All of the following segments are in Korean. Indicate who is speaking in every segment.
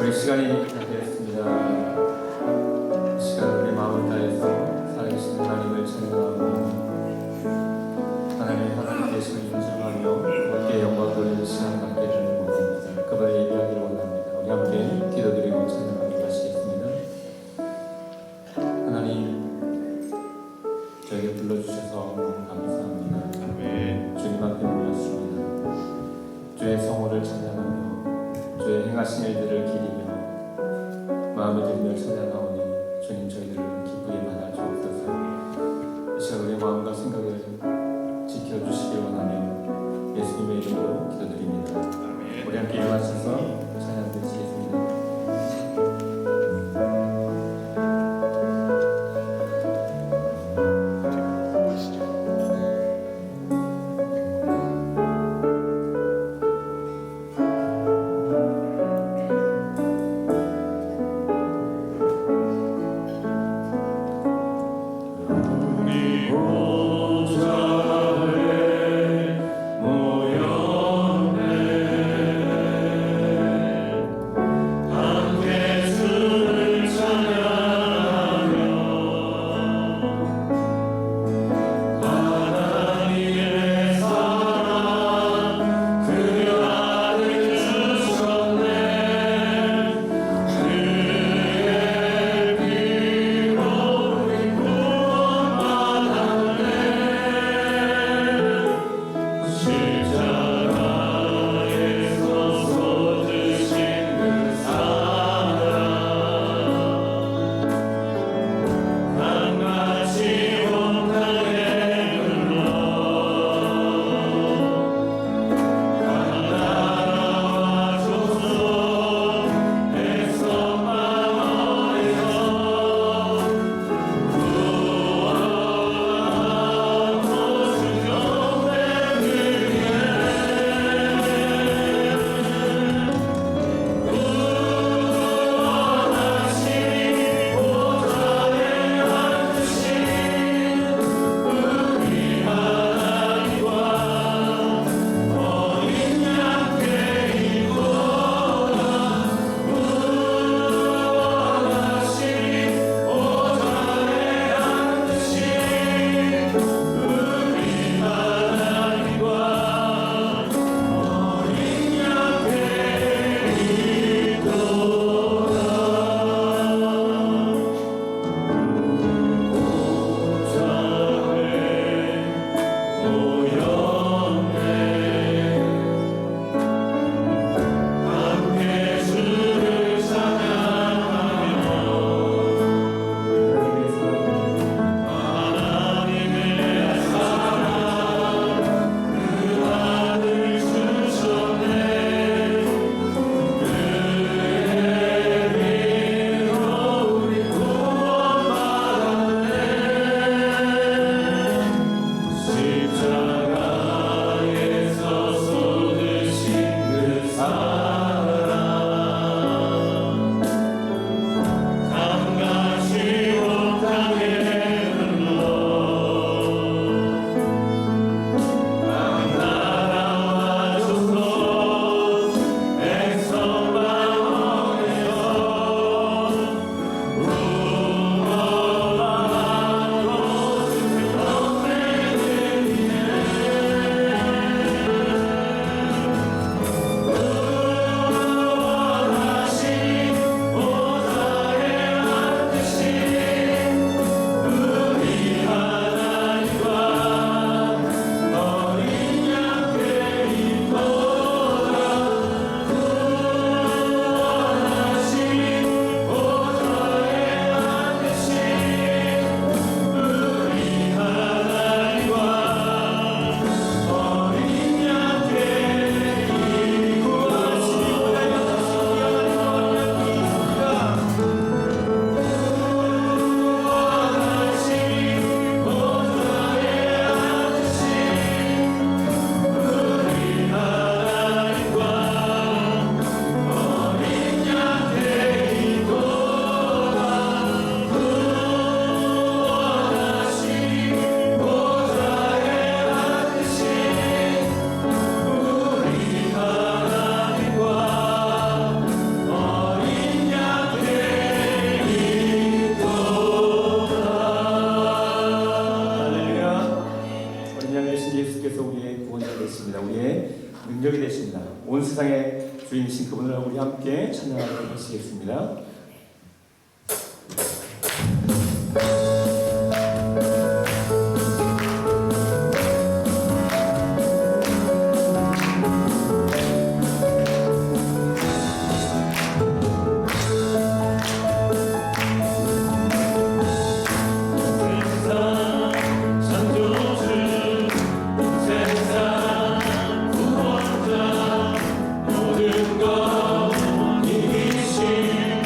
Speaker 1: 우리 시간이 다 되었습니다. 이 시간 우리 마음을 다해서 살아계신 하나님을 찬양하고 하나님의 하나님 되심을 인정하며 함께 영광 돌리는 시간 갖게 해주는 원합니다. 그분을 예배하기를 원합니다. 우리 함께 기도드리고 찬양하기로 하시겠습니다. 하나님, 저에게 불러주셔서 너무 감사합니다.
Speaker 2: 아멘.
Speaker 1: 주님 앞에 모였습니다. 주의 성호를 찬양하며 주의 행하신 일들을 기리며 마음을 들며 찬양하오니 주님 저희들을 기쁘게 받아주옵소서. 이 시간 우리의 마음과 생각을 지켜주시길 원하며 예수님의 이름으로 기도드립니다.
Speaker 2: 아멘.
Speaker 1: 우리 함께 일어나셔서 찬양 드리시겠습니다.
Speaker 2: 모였네
Speaker 1: 우리의 능력이 되십니다. 온 세상의 주인이신 그분을 우리 함께 찬양하도록 하시겠습니다.
Speaker 2: 모든 것 이기신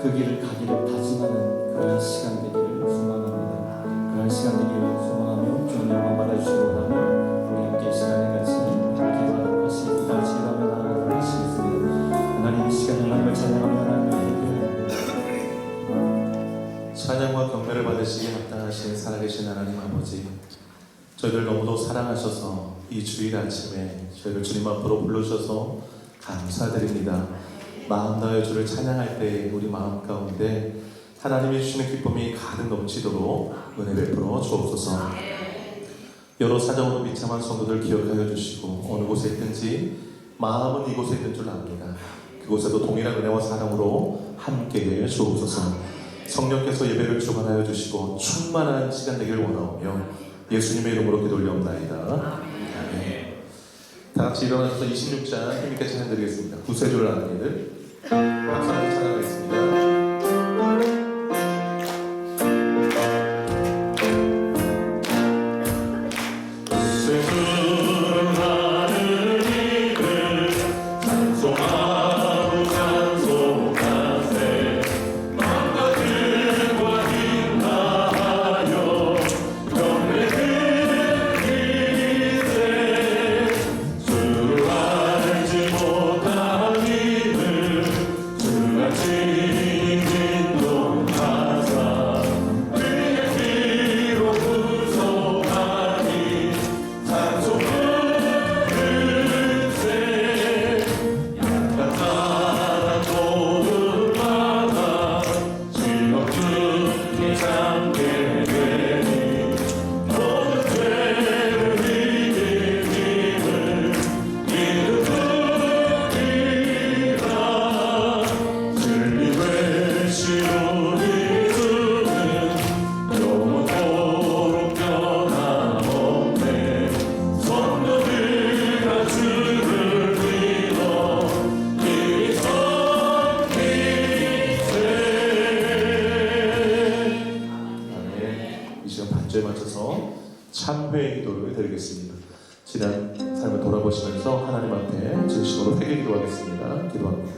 Speaker 1: 그 길을 가기를 다짐하는 그런 시간 되기를 소망합니다. 그런 시간 되기를 소망하며 주님 영광 받아주시기 원하며 우리 함께 이 시간에 같이 기도하도록 하시고 같이 기도하며 나아가도록 하시겠습니다. 하나님 이 시간에 하나님을 찬양하며 하나님을 예배합니다.
Speaker 2: 찬양과 경배를 받으시기에 합당하신 살아계신 하나님 아버지, 저희를 너무도 사랑하셔서 이 주일 아침에 저희를 주님 앞으로 불러주셔서 감사드립니다. 마음 다하여 주를 찬양할 때 우리 마음 가운데 하나님이 주시는 기쁨이 가득 넘치도록 은혜 베풀어 주옵소서. 여러 사정으로 비참한 성도들 기억하여 주시고 어느 곳에 있든지 마음은 이곳에 있는 줄 압니다. 그곳에도 동일한 은혜와 사랑으로 함께해 주옵소서. 성령께서 예배를 주관하여 주시고 충만한 시간 되기를 원하오며 예수님의 이름으로 기도 올려옵나이다. 아멘. 다 같이 일어나셔서 26장 힘있게 찬양드리겠습니다. 구세줄 하나님들 박수로 찬양하겠습니다. 참회의 기도를 드리겠습니다. 지난 삶을 돌아보시면서 하나님 앞에 진심으로 회개 기도하겠습니다. 기도합니다.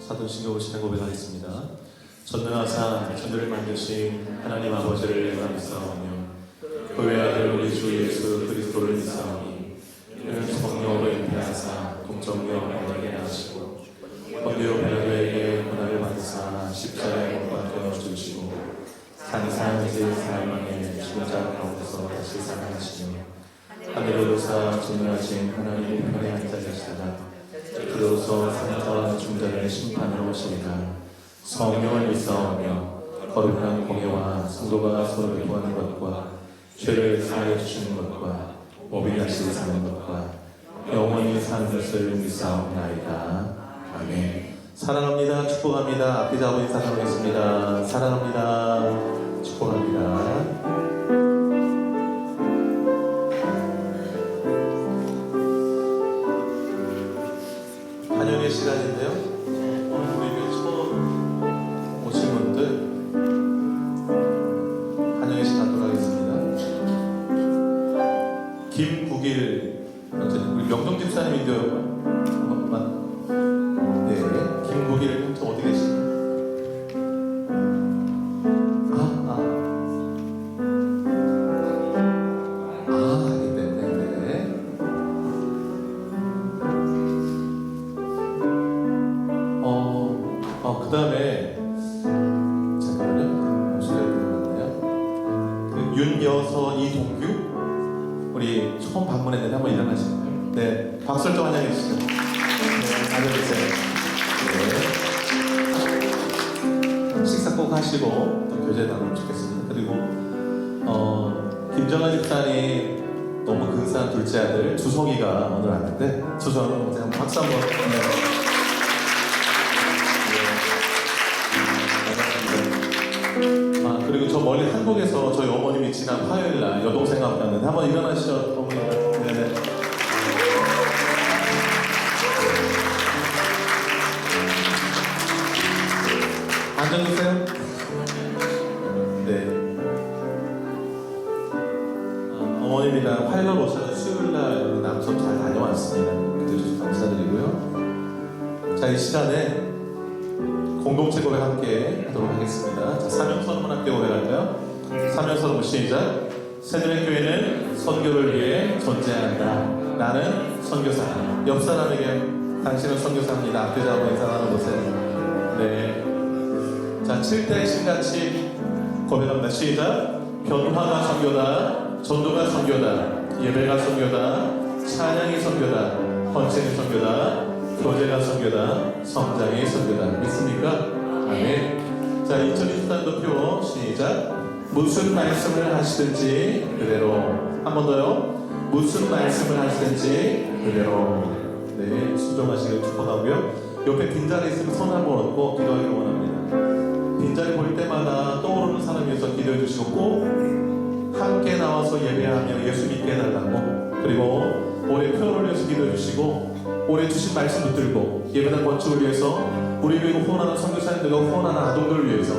Speaker 2: 사도신경을 신앙 고백하겠습니다. 전능하사 천지를 만드신 하나님 아버지를 내가 믿사오며 그 외아들 우리 주 예수 그리스도를 믿사오니 이는 성령으로 잉태하사 동정녀 마리아에게 낳으시고 본디오 빌라도에게 고난을 받으사 십자가에 못 박혀 죽으시고 산상지 사망에 죽은 자 가운데서 다시 살아나시며 하늘을 오사 전능하신 하나님의 편에 앉아 계시다가 그로서 산자와 중자를 심판하러 오시리라. 성령을 믿사오며 거룩한 공예와 성도가 서로를 구하는 것과 죄를 사하여 주시는 것과 몸이 다시 사는 것과 영원히 사는 것을 믿사옵나이다. 아멘. 사랑합니다. 축복합니다. 앞에 잡은 인사 나누겠습니다. 사랑합니다. 축복합니다. 환영의 시간인데요. 우리 처음 오신 분들 윤여서 이동규 우리 처음 방문했는데 한번 일어나실까요? 네, 박수 좀 환영해 주시죠. 네, 앉아주세요. 네. 식사 꼭 하시고 또 교제 나누면 좋겠습니다. 그리고 김정은 집사님 너무 근사한 둘째 아들 주성이가 오늘 왔는데 주성 제가 박수 한번. 네. 그리고 저 멀리 한국에서 저희 어머님이 지난 화요일날 여동생 왔는데 한번 일어나시죠. 어머니. 네네. 앉아주세요. 네. 어머님이랑 화요일 오셔서 수요일날 남섬 잘 다녀왔습니다. 그래서 감사드리고요. 자, 이 시간에 공동체 고백 함께 하도록 하겠습니다. 자, 사명선언 함께 고백할까요? 사명선언 시작. 새누리 교회는 선교를 위해 존재한다. 나는 선교사다. 옆 사람에게 당신은 선교사입니다. 앞에 잡고 인사하는 보세요. 네. 자, 7대 신같이 고백합니다. 시작. 변화가 선교다. 전도가 선교다. 예배가 선교다. 찬양이 선교다. 헌신이 선교다. 교제가 선교다. 성장이 선교다. 믿습니까? 아멘. 자, 2023도 표 시작. 무슨 말씀을 하시든지 그대로. 한 번 더요. 무슨 말씀을 하시든지 그대로. 네, 순종하시길 축복하고요. 옆에 빈자리 있으면 손 한번 얹고 기도하기를 원합니다. 빈자리 볼 때마다 떠오르는 사람 위해서 기도해 주시고 꼭 함께 나와서 예배하며 예수 믿게 해달라고. 그리고 올해 표현을 위해서 기도해 주시고 올해 주신 말씀 붙들고 예배당 건축을 위해서 우리 교회 후원하는 선교사님들과 후원하는 아동들을 위해서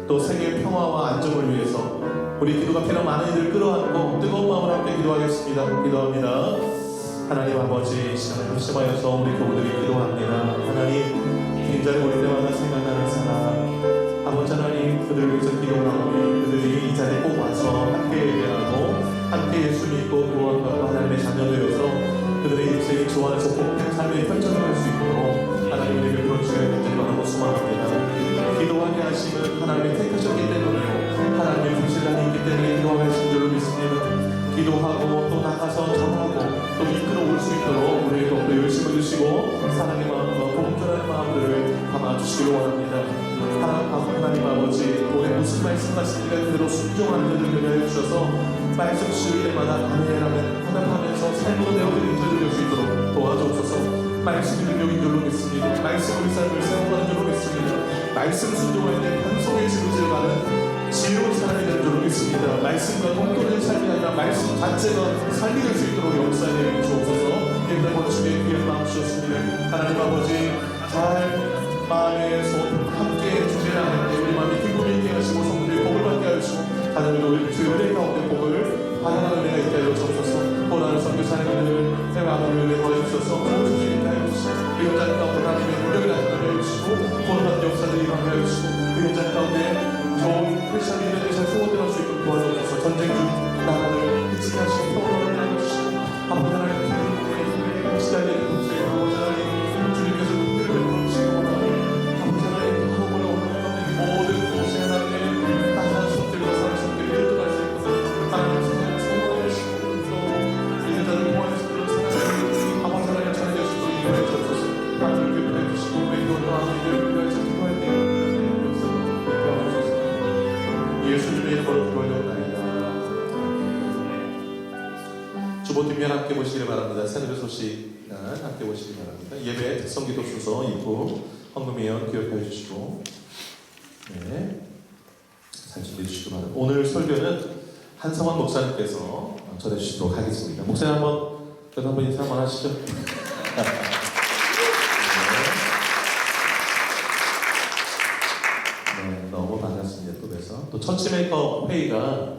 Speaker 2: 또 세계의 평화와 안정을 위해서 우리 기도가 필요한 많은 이들을 끌어안고 뜨거운 마음으로 함께 기도하겠습니다. 기도합니다. 하나님 아버지, 시간을 합심하여서 우리 교우들이 기도합니다. 하나님, 빈자리 볼 때마다 생각나는 사람 아버지 하나님, 그들을 위해서 기도하오니 그들이 이 자리에 꼭 와서 함께 예배하고 함께 예수 믿고 구원받고 하나님의 자녀 되어서 그들의 인생이 주 안에서 복된 삶의 펼쳐나갈 수 있도록 하나님의 이름으로 주의 간절히 소망합니다. 기도하게 하시면 하나님이 택하셨기 때문에 하나님의 불신랑이 있기 때문에 기도하게 하신 줄로 믿습니다. 기도하고 또 나가서 전하고 또 이끌어 올 수 있도록 우리에게 또 열심을 주시고 사랑의 마음과 공존하는 마음들을 감아주시기 원합니다. 하나님 아버지, 올해 무슨 말씀 하시니까 그대로 순종하는 자들 되게 해주셔서 말씀 주실 때마다 아멘이라면 화답하면서 삶으로 내어드리는 자들 될 수 있도록 도와주옵소서. 말씀이 능력인 줄로 믿습니다. 말씀 우리 삶을 세워가는 줄로 믿습니다. 말씀 순종할 때 반송의 지루지를 가는 지혜로운 사람이 되는 줄로 믿습니다. 말씀과 동떨어진 삶이 아니라 말씀 자체가 삶이 될 수 있도록 역사에 주옵소서. 옛날 원수의 귀한 마음 주셨습니다. 하나님 아버지, 잘 마음에서 함께 주제하는 때 우리 마음이 기쁨이 있게 하시고 성도들이 복을 받게 하시고 하나님도 주의 은혜 가운데 복을 반응하는 은혜가 있게 하여 주옵소서. 보라는 선교사님들 해외하는 은혜 도와주셔서 좋은 소식 있게 하여 주시고 그 현장 가운데 하나님의 능력이 나타나게 하여 주시고 구원받는 역사들이 일어나게 하여 주시고 그 현장 가운데 좋은 크리스찬 리더들이 잘 소원할 수 있도록 도와주셔서 전쟁 중 나라를 그치게 하시고 평화를 알려주시고 아버지 하나님 시달리는 곳에 아버지 하나님 주님께서 은혜를 베풀어주시기 원하니 아버지 하나님 하나님을 원하는 모든 곳에 하나님의 따뜻한 손길과 사랑의 손길이 흘러갈 수 있도록 하나님 세상을 소원해 주시고 또 이들을 보호해주시고 사랑하는 아버지 하나님 찬양해 주시고 인도해 주옵소서. 하나님을 기도해 주시고 왼손으로 하나님을 위하여서 기도할 때 예수님의 이름으로 기도하옵나이다. 주보 뒷면 함께 보시기 바랍니다. 새누리 소식 함께 보시기 바랍니다. 예배 특성기도 순서 입구 헌금위원 기억해 주시고 잘 준비해 주시기 바랍니다. 오늘 설교는 한성원 목사님께서 전해 주시도록 하겠습니다. 목사님 한번 인사 한번 하시죠. 너무 반갑습니다. 또 뵈서 또 처치메이커 회의가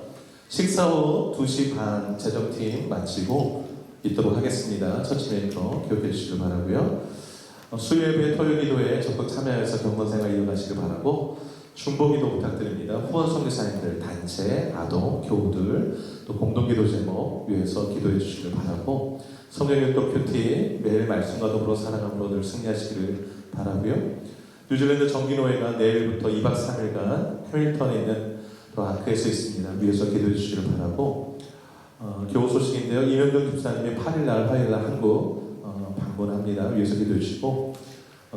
Speaker 2: 식사 후 2시 반 재정팀 마치고 있도록 하겠습니다. 처치메이커 기억해 주시길 바라고요. 수요예배 토요기도에 적극 참여해서 경건생활 이어가시길 바라고 중보기도 부탁드립니다. 후원 선교사님들 단체, 아동, 교우들 또 공동기도 제목 위해서 기도해 주시길 바라고 성경역도 큐티 매일 말씀과 더불어 사랑함으로 늘 승리하시기를 바라고요. 뉴질랜드 정기노회가 내일부터 2박 3일간 해밀턴에 있는 또 아크에서 있습니다. 위에서 기도해 주시기를 바라고 교우 소식인데요. 이명경 집사님이 8일날 화요일날 한국 방문합니다. 위에서 기도해 주시고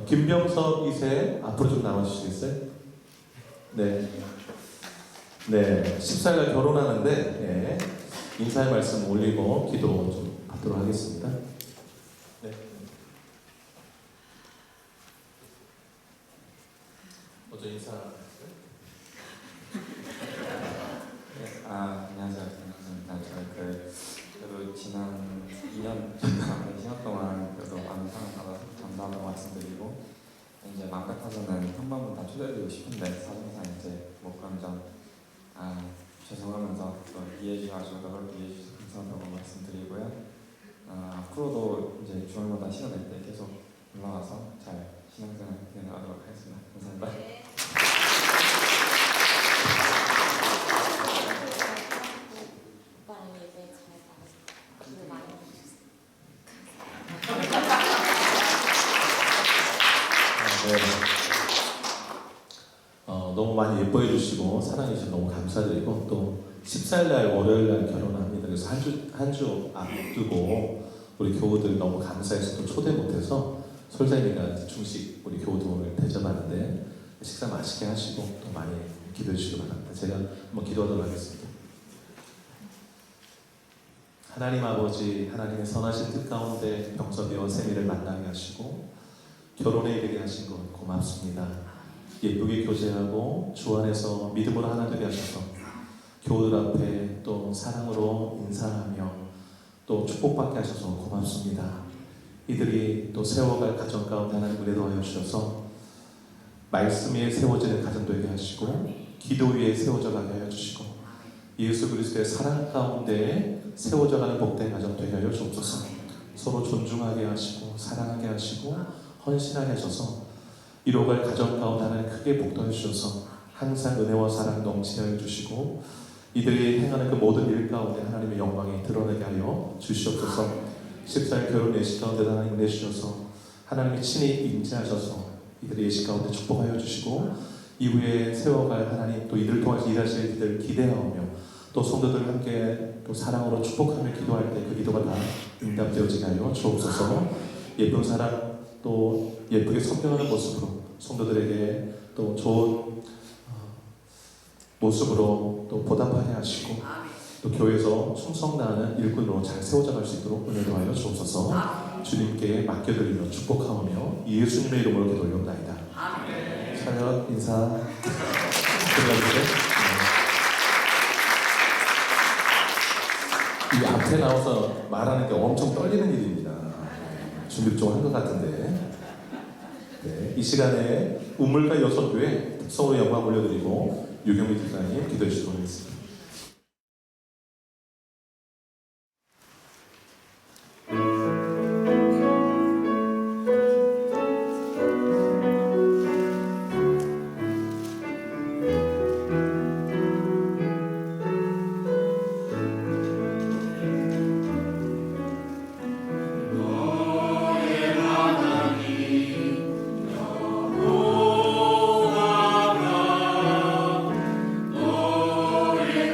Speaker 2: 김병섭 2세 앞으로 좀 나와주시겠어요? 네. 네, 14일 결혼하는데 인사의 말씀 올리고 기도 좀 받도록 하겠습니다. 네. 먼저 인사.
Speaker 3: 안녕하세요. 반갑습니다. 그래도 지난 2년 시간 동안 그래도 많은 사랑 받아서 감사하다고 말씀드리고 이제 마음 같아서는 한 번만 다 초대드리고 싶은데 사정상 이제 못 간 점 죄송하면서 또 이해해 주셔서 그렇게 이해해 주셔서 감사하다고 말씀드리고요. 앞으로도 이제 주말마다 시간 낼 때 계속 올라와서 잘 신앙생활 진행하도록 하겠습니다. 감사합니다.
Speaker 4: 오빠는 예배 잘 받아서 기도 많이 해주셨어요.
Speaker 2: 네. 너무 많이 예뻐해 주시고 사랑해 주셔서 너무 감사드리고 또 14일날 월요일날 결혼합니다. 그래서 한 주 앞두고 우리 교우들 너무 감사해서 또 초대 못해서 솔자이가 중식 우리 교우들 오늘 대접하는데 식사 맛있게 하시고 또 많이 기도해 주시기 바랍니다. 제가 한번 기도하도록 하겠습니다. 하나님 아버지, 하나님의 선하신 뜻 가운데 병섭이와 세미를 만나게 하시고 결혼에 이르게 하신 것 고맙습니다. 예쁘게 교제하고 주 안에서 믿음으로 하나 되게 하셔서 교우들 앞에 또 사랑으로 인사하며 또 축복받게 하셔서 고맙습니다. 이들이 또 세워갈 가정 가운데 하나님 은혜 더하여 주셔서 말씀 위에 세워지는 가정 되게 하시고 기도 위에 세워져 가게 하여 주시고 예수 그리스도의 사랑 가운데 세워져가는 복된 가정 되게 하여 주옵소서. 서로 존중하게 하시고 사랑하게 하시고 헌신하게 하셔서 이뤄갈 가정 가운데 하나님 크게 복도해 주셔서 항상 은혜와 사랑 넘치게 하여 주시고 이들이 행하는 그 모든 일 가운데 하나님의 영광이 드러나게 하여 주시옵소서. 14일 결혼 예식 가운데 하나님 은혜 주셔서 하나님이 친히 임재하셔서 이들의 예식 가운데 축복하여 주시고 이후에 세워갈 하나님 또 이들을 통해서 일하실 이들을 기대하며 또 성도들 함께 또 사랑으로 축복하며 기도할 때 그 기도가 다 응답되어지게 하여 주옵소서. 예쁜 사랑 또 예쁘게 섬겨하는 모습으로 성도들에게 또 좋은 모습으로 또 보답하게 하시고 또 교회에서 충성나는 일꾼으로 잘 세워져 갈 수 있도록 은혜 더하여 주옵소서. 주님께 맡겨드리며 축복하며 예수님의 이름으로 기도 올려옵나이다. 차렷 인사 드려주세요. 이 앞에 나와서 말하는 게 엄청 떨리는 일입니다. 준비 좀 한 것 같은데. 네, 이 시간에 우물가 여섯교회 특성으로 영광 올려드리고 유경미 집사님 기도해 주시도록 하겠습니다.
Speaker 5: 너의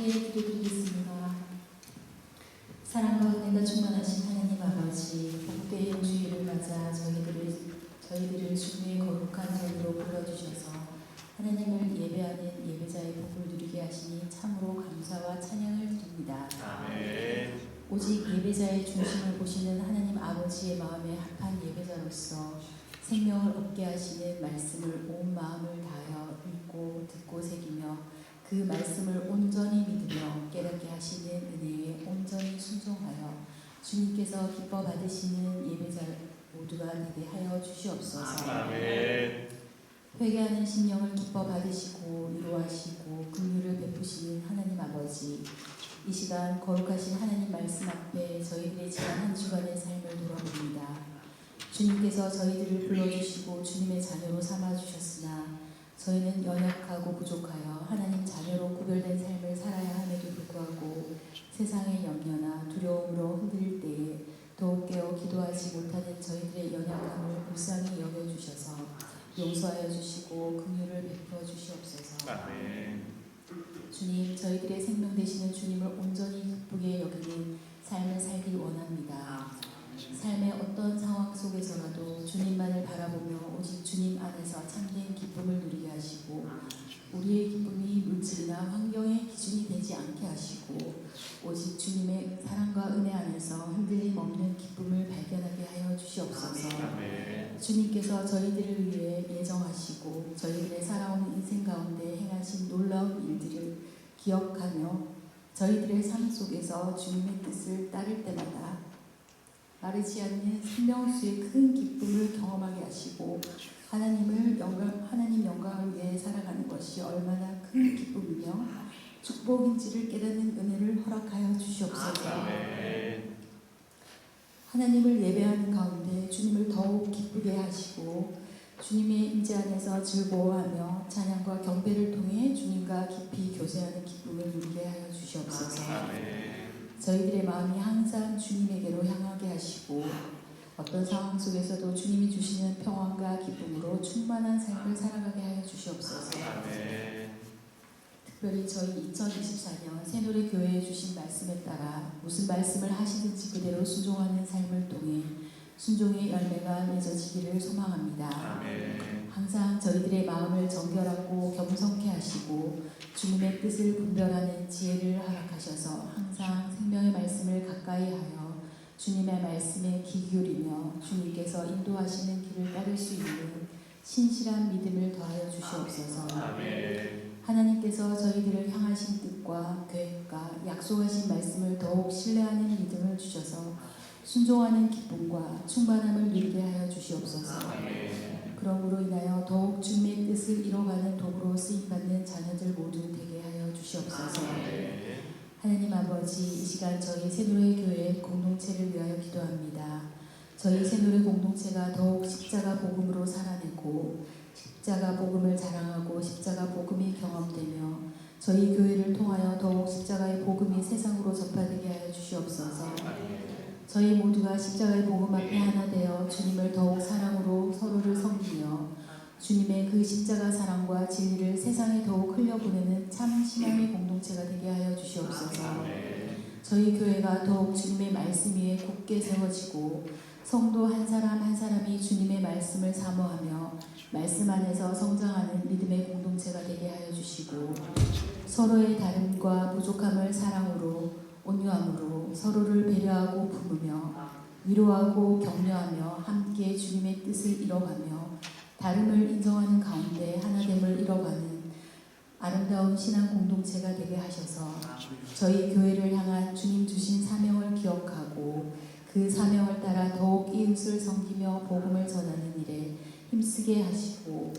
Speaker 5: 함께 기도드리겠습니다. 사랑과 은혜가 충만하신 하나님 아버지, 복되의 주일을 맞아 저희들을 주님의 거룩한 자리로 불러주셔서 하나님을 예배하는 예배자의 복을 누리게 하시니 참으로 감사와 찬양을 드립니다.
Speaker 2: 아멘.
Speaker 5: 오직 예배자의 중심을 보시는 하나님 아버지의 마음에 합한 예배자로서 생명을 얻게 하시는 말씀을 온 마음을 다하여 읽고 듣고 새기며 그 말씀을 온전히 믿으며 깨닫게 하시는 은혜에 온전히 순종하여 주님께서 기뻐 받으시는 예배자 모두가 되게 하여 주시옵소서.
Speaker 2: 아멘.
Speaker 5: 회개하는 심령을 기뻐 받으시고 위로하시고 긍휼을 베푸시는 하나님 아버지, 이 시간 거룩하신 하나님 말씀 앞에 저희들의 지난 한 주간의 삶을 돌아봅니다. 주님께서 저희들을 불러주시고 주님의 자녀로 삼아주셨으나 저희는 연약하고 부족하여 하나님 자녀로 구별된 삶을 살아야 함에도 불구하고 세상의 염려나 두려움으로 흔들릴 때에 더욱 깨어 기도하지 못하는 저희들의 연약함을 불쌍히 여겨주셔서 용서하여 주시고 긍휼을 베풀어 주시옵소서.
Speaker 2: 아멘.
Speaker 5: 주님, 저희들의 생명 되시는 주님을 온전히 기쁘게 여기는 삶을 살길 원합니다. 삶의 어떤 상황 속에서라도 주님만을 바라보며 오직 주님 안에서 참된 기쁨을 누리게 하시고 우리의 기쁨이 물질이나 환경의 기준이 되지 않게 하시고 오직 주님의 사랑과 은혜 안에서 흔들림 없는 기쁨을 발견하게 하여 주시옵소서.
Speaker 2: 아멘.
Speaker 5: 주님께서 저희들을 위해 예정하시고 저희들의 살아온 인생 가운데 행하신 놀라운 일들을 기억하며 저희들의 삶 속에서 주님의 뜻을 따를 때마다 마르지 않는 생명수의 큰 기쁨을 경험하게 하시고 하나님 영광을 위해 살아가는 것이 얼마나 큰 기쁨이며 축복인지를 깨닫는 은혜를 허락하여 주시옵소서.
Speaker 2: 아멘.
Speaker 5: 하나님을 예배하는 가운데 주님을 더욱 기쁘게 하시고 주님의 임재 안에서 즐거워하며 찬양과 경배를 통해 주님과 깊이 교제하는 기쁨을 누리게 하여 주시옵소서.
Speaker 2: 아멘.
Speaker 5: 저희들의 마음이 항상 주님에게로 향하게 하시고 어떤 상황 속에서도 주님이 주시는 평안과 기쁨으로 충만한 삶을 살아가게 하여 주시옵소서.
Speaker 2: 아멘.
Speaker 5: 특별히 저희 2024년 새노래 교회에 주신 말씀에 따라 무슨 말씀을 하시든지 그대로 순종하는 삶을 통해 순종의 열매가 맺어지기를 소망합니다.
Speaker 2: 아멘.
Speaker 5: 항상 저희들의 마음을 정결하고 겸손케 하시고 주님의 뜻을 분별하는 지혜를 허락하셔서 항상 생명의 말씀을 가까이 하여 주님의 말씀에 귀 기울이며 주님께서 인도하시는 길을 따를 수 있는 신실한 믿음을 더하여 주시옵소서.
Speaker 2: 아멘.
Speaker 5: 하나님께서 저희들을 향하신 뜻과 계획과 약속하신 말씀을 더욱 신뢰하는 믿음을 주셔서 순종하는 기쁨과 충만함을 누리게 하여 주시옵소서.
Speaker 2: 아멘.
Speaker 5: 그러므로 인하여 더욱 주님의 뜻을 이뤄가는 도구로 쓰임받는 자녀들 모두 되게 하여 주시옵소서.
Speaker 2: 아멘.
Speaker 5: 하나님 아버지, 이 시간 저희 새노래 교회 공동체를 위하여 기도합니다. 저희 새노래 공동체가 더욱 십자가 복음으로 살아내고 십자가 복음을 자랑하고 십자가 복음이 경험되며 저희 교회를 통하여 더욱 십자가의 복음이 세상으로 전파되게 하여 주시옵소서. 저희 모두가 십자가의 복음 앞에 하나 되어 주님을 더욱 사랑으로 서로를 섬기며 주님의 그 십자가 사랑과 진리를 세상에 더욱 흘려보내는 참 신앙의 공동체가 되게 하여 주시옵소서. 저희 교회가 더욱 주님의 말씀 위에 굳게 세워지고 성도 한 사람 한 사람이 주님의 말씀을 사모하며 말씀 안에서 성장하는 믿음의 공동체가 되게 하여 주시고 서로의 다름과 부족함을 사랑으로 온유함으로 서로를 배려하고 품으며 위로하고 격려하며 함께 주님의 뜻을 이뤄가며 다름을 인정하는 가운데 하나됨을 이뤄가는 아름다운 신앙 공동체가 되게 하셔서 저희 교회를 향한 주님 주신 사명을 기억하고 그 사명을 따라 더욱 이웃을 섬기며 복음을 전하는 일에 힘쓰게 하시고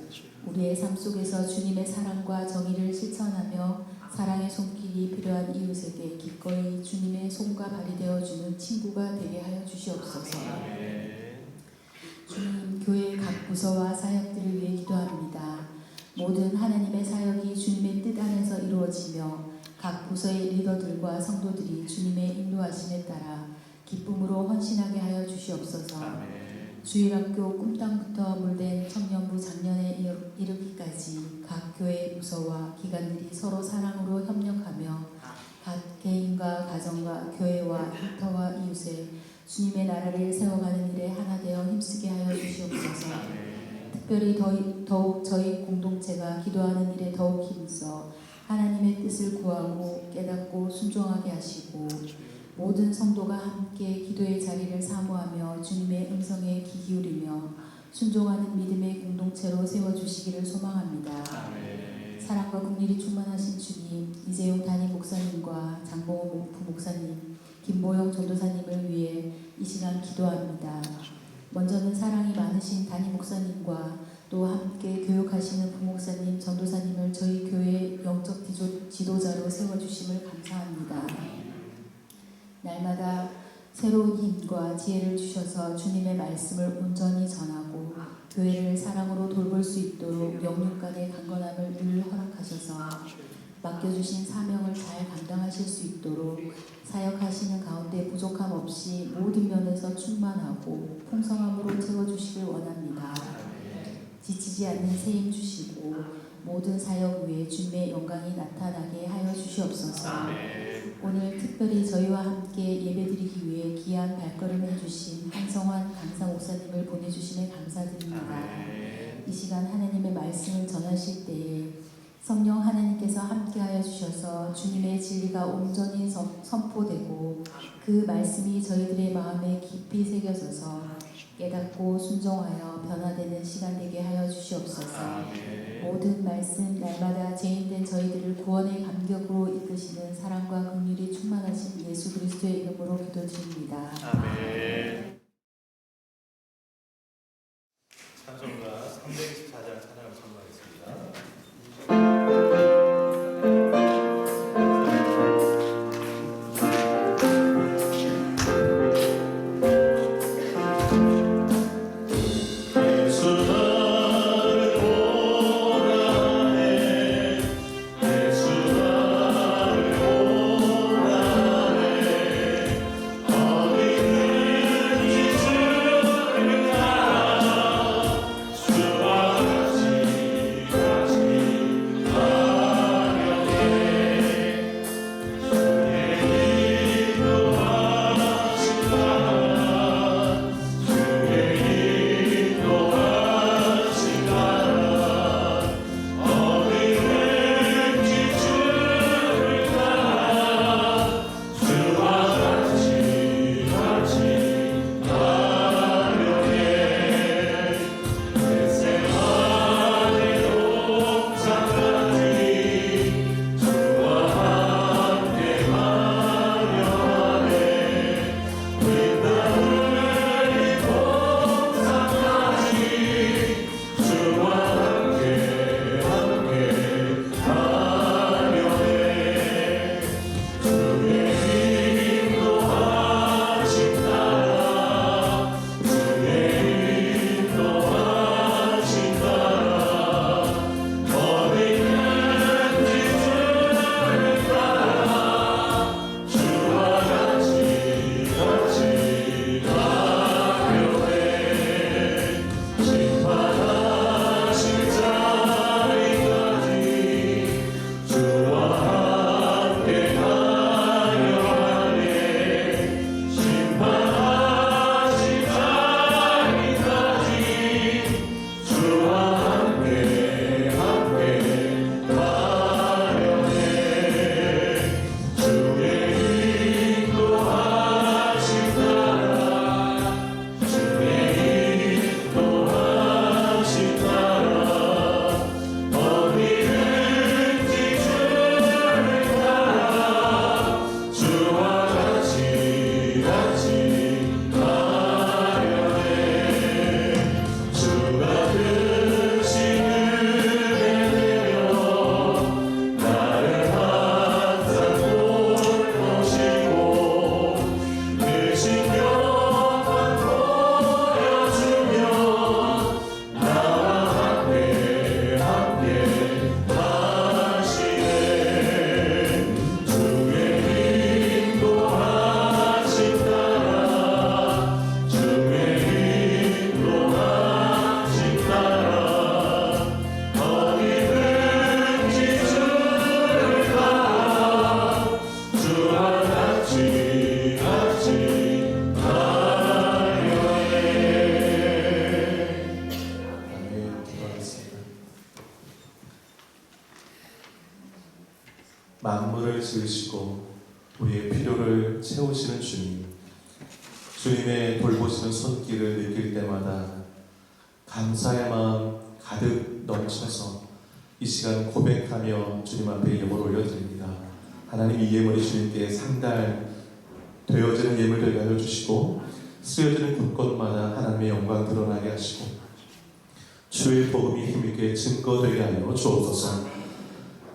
Speaker 5: 우리의 삶 속에서 주님의 사랑과 정의를 실천하며 사랑의 손길이 필요한 이웃에게 기꺼이 주님의 손과 발이 되어주는 친구가 되게 하여 주시옵소서. 주님, 교회의 각 부서와 사역들을 위해 기도합니다. 모든 하나님의 사역이 주님의 뜻 안에서 이루어지며 각 부서의 리더들과 성도들이 주님의 인도하심에 따라 기쁨으로 헌신하게 하여 주시옵소서. 주일학교 꿈땅부터 물된 청년부 작년에 이르기까지 각 교회 부서와 기관들이 서로 사랑으로 협력하며 가정과 교회와 일터와 이웃에 주님의 나라를 세워가는 일에 하나 되어 힘쓰게 하여 주시옵소서. 특별히 더욱 저희 공동체가 기도하는 일에 더욱 힘써 하나님의 뜻을 구하고 깨닫고 순종하게 하시고 모든 성도가 함께 기도의 자리를 사모하며 주님의 음성에 귀 기울이며 순종하는 믿음의 공동체로 세워주시기를 소망합니다. 사랑과 긍휼이 충만하신 주님, 이재용 담임 목사님과 장봉호 부목사님, 김보영 전도사님을 위해 이 시간 기도합니다. 먼저는 사랑이 많으신 담임 목사님과 또 함께 교육하시는 부목사님, 전도사님을 저희 교회의 영적 지도자로 세워주심을 감사합니다. 날마다 새로운 힘과 지혜를 주셔서 주님의 말씀을 온전히 전하고 교회를 사랑으로 돌볼 수 있도록 영육간의 강건함을 늘 허락하셔서 맡겨주신 사명을 잘 감당하실 수 있도록 사역하시는 가운데 부족함 없이 모든 면에서 충만하고 풍성함으로 채워주시길 원합니다. 지치지 않는 새 힘 주시고 모든 사역 위에 주님의 영광이 나타나게 하여 주시옵소서. 오늘 특별히 저희와 함께 예배드리기 위해 귀한 발걸음 해주신 한성환 강사 목사님을 보내주심에 감사드립니다. 이 시간 하나님의 말씀을 전하실 때에 성령 하나님께서 함께하여 주셔서 주님의 진리가 온전히 선포되고 그 말씀이 저희들의 마음에 깊이 새겨져서 깨닫고 순종하여 변화되는 시간 되게 하여 주시옵소서. 모든 말씀 날마다 죄인된 저희들을 구원의 감격으로 이끄시는 사랑과 긍휼이 충만하신 예수 그리스도의 이름으로 기도드립니다.
Speaker 2: 아멘. 찬송가 324장 찬양을 선포하겠습니다.
Speaker 6: 주와 같이
Speaker 2: 만물을 지으시고 우리의 필요를 채우시는 주님, 주님의 돌보시는 손길을 느낄 때마다 감사의 마음 가득 넘쳐서 이 시간 고백하며 주님 앞에 예물 올려드립니다. 하나님, 이 예물이 주님께 상달 되어지는 예물 되게 하여 주시고 쓰여지는 곳곳마다 하나님의 영광 드러나게 하시고 주의 복음이 힘있게 증거되게 하여 주옵소서.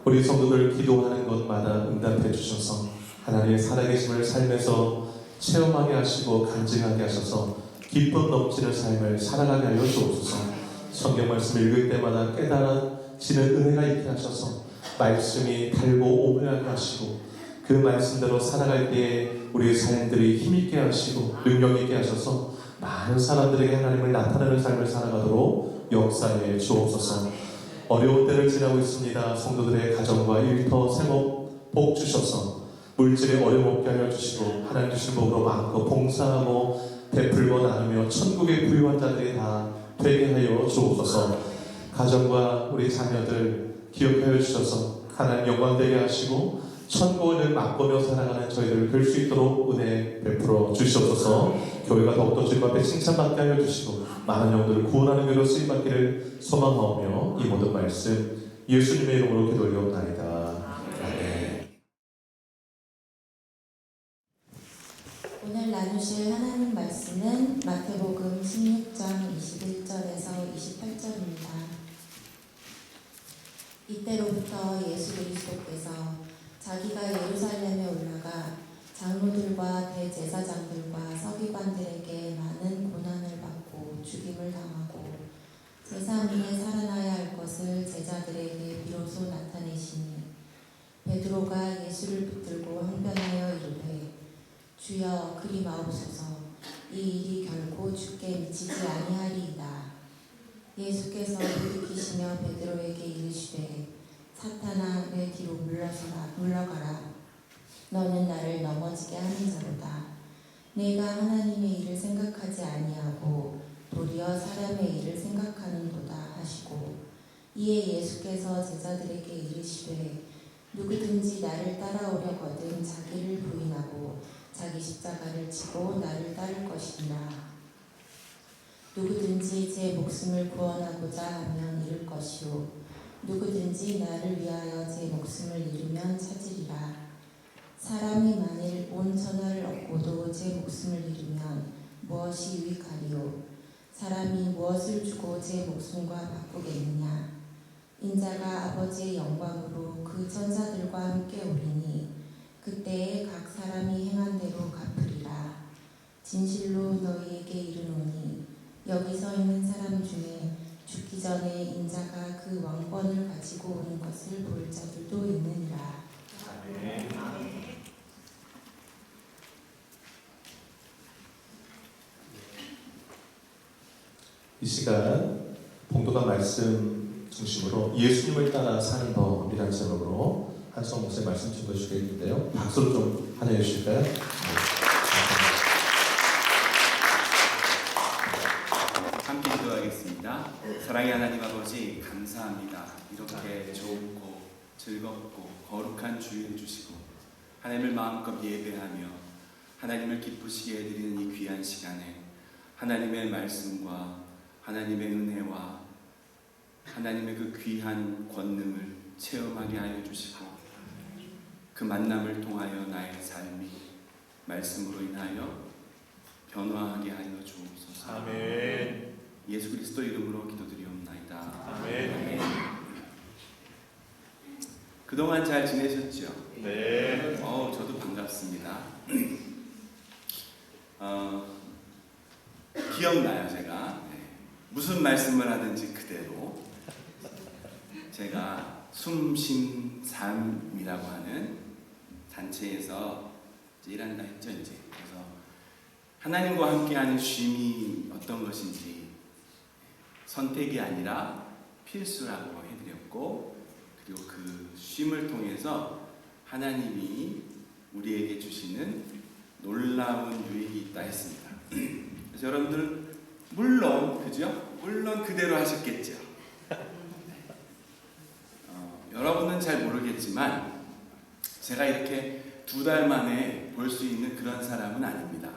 Speaker 2: 우리 성도들 기도하는 것마다 응답해 주셔서 하나님의 살아계심을 삶에서 체험하게 하시고 간증하게 하셔서 기쁨 넘치는 삶을 살아가게 하여 주옵소서. 성경 말씀 읽을 때마다 깨달아지는 은혜가 있게 하셔서 말씀이 달고 오묘하게 하시고 그 말씀대로 살아갈 때에 우리의 삶들이 힘있게 하시고 능력 있게 하셔서 많은 사람들에게 하나님을 나타내는 삶을 살아가도록 역사해 주옵소서. 어려운 때를 지나고 있습니다. 성도들의 가정과 일터, 생업 복 주셔서 물질에 어려움 없게 하여 주시고 하나님 주신 복으로 마음껏 봉사하고 베풀고 나누며 천국의 부유한 자들이 다 되게 하여 주옵소서. 가정과 우리 자녀들 기억하여 주셔서 하나님 영광 되게 하시고 천국을 맛보며 살아가는 저희들을 뵐 수 있도록 은혜 베풀어 주시옵소서. 교회가 더욱더 주님 앞에 칭찬받게 하여 주시고 많은 영혼들을 구원하는 교회로 쓰임받기를 소망하오며 이 모든 말씀 예수님의 이름으로 기도드리옵나이다. 아멘.
Speaker 5: 오늘 나누실 하나님 말씀은 마태복음 16장 21절에서 28절입니다. 이때로부터 예수 그리스도께서 자기가 예루살렘에 올라가 장로들과 대제사장들과 서기관들에게 많은 고난을 받고 죽임을 당하고 제3일에 살아나야 할 것을 제자들에게 비로소 나타내시니 베드로가 예수를 붙들고 항변하여 이르되 주여 그리 마옵소서 이 일이 결코 주께 미치지 아니하리이다. 예수께서 돌이키시며 베드로에게 이르시되 사탄아 내 뒤로 물러가라. 너는 나를 넘어지게 하는 자로다. 내가 하나님의 일을 생각하지 아니하고 도리어 사람의 일을 생각하는도다 하시고 이에 예수께서 제자들에게 이르시되 누구든지 나를 따라오려거든 자기를 부인하고 자기 십자가를 지고 나를 따를 것이니라. 누구든지 제 목숨을 구원하고자 하면 잃을 것이요 누구든지 나를 위하여 제 목숨을 잃으면 찾으리라. 사람이 만일 온 천하를 얻고도 제 목숨을 잃으면 무엇이 유익하리요? 사람이 무엇을 주고 제 목숨과 바꾸겠느냐? 인자가 아버지의 영광으로 그 천사들과 함께 오리니 그때에 각 사람이 행한 대로 갚으리라. 진실로 너희에게 이르노니 여기 서 있는 사람 중에 죽기 전에 인자가 그 왕권을 가지고 오는 것을 볼 자들도 있느니라.
Speaker 2: 아멘. 이 시간 봉독한 말씀 중심으로 예수님을 따라 사는 법이라는 제목으로 한성 목사님 말씀 전해주시겠는데요. 박수로 좀 환영해 주실까요? 네.
Speaker 6: 함께 기도하겠습니다. 사랑의 하나님 아버지 감사합니다. 이렇게 좋고 즐겁고 거룩한 주일을 주시고 하나님을 마음껏 예배하며 하나님을 기쁘시게 해드리는 이 귀한 시간에 하나님의 말씀과 하나님의 은혜와 하나님의 그 귀한 권능을 체험하게 하여 주시고 그 만남을 통하여 나의 삶이 말씀으로 인하여 변화하게 하여 주옵소서.
Speaker 2: 아멘.
Speaker 6: 예수 그리스도 이름으로 기도드리옵나이다.
Speaker 2: 아멘.
Speaker 6: 그동안 잘 지내셨죠?
Speaker 2: 네.
Speaker 6: 저도 반갑습니다. 기억나요, 제가. 무슨 말씀을 하든지 그대로 제가 숨심삼이라고 하는 단체에서 일한다 했죠, 이제. 그래서 하나님과 함께하는 쉼이 어떤 것인지 선택이 아니라 필수라고 해드렸고, 그리고 그 쉼을 통해서 하나님이 우리에게 주시는 놀라운 유익이 있다 했습니다. 그래서 여러분들은 물론 그죠? 물론 그대로 하셨겠죠. 여러분은 잘 모르겠지만 제가 이렇게 2달 만에 볼 수 있는 그런 사람은 아닙니다.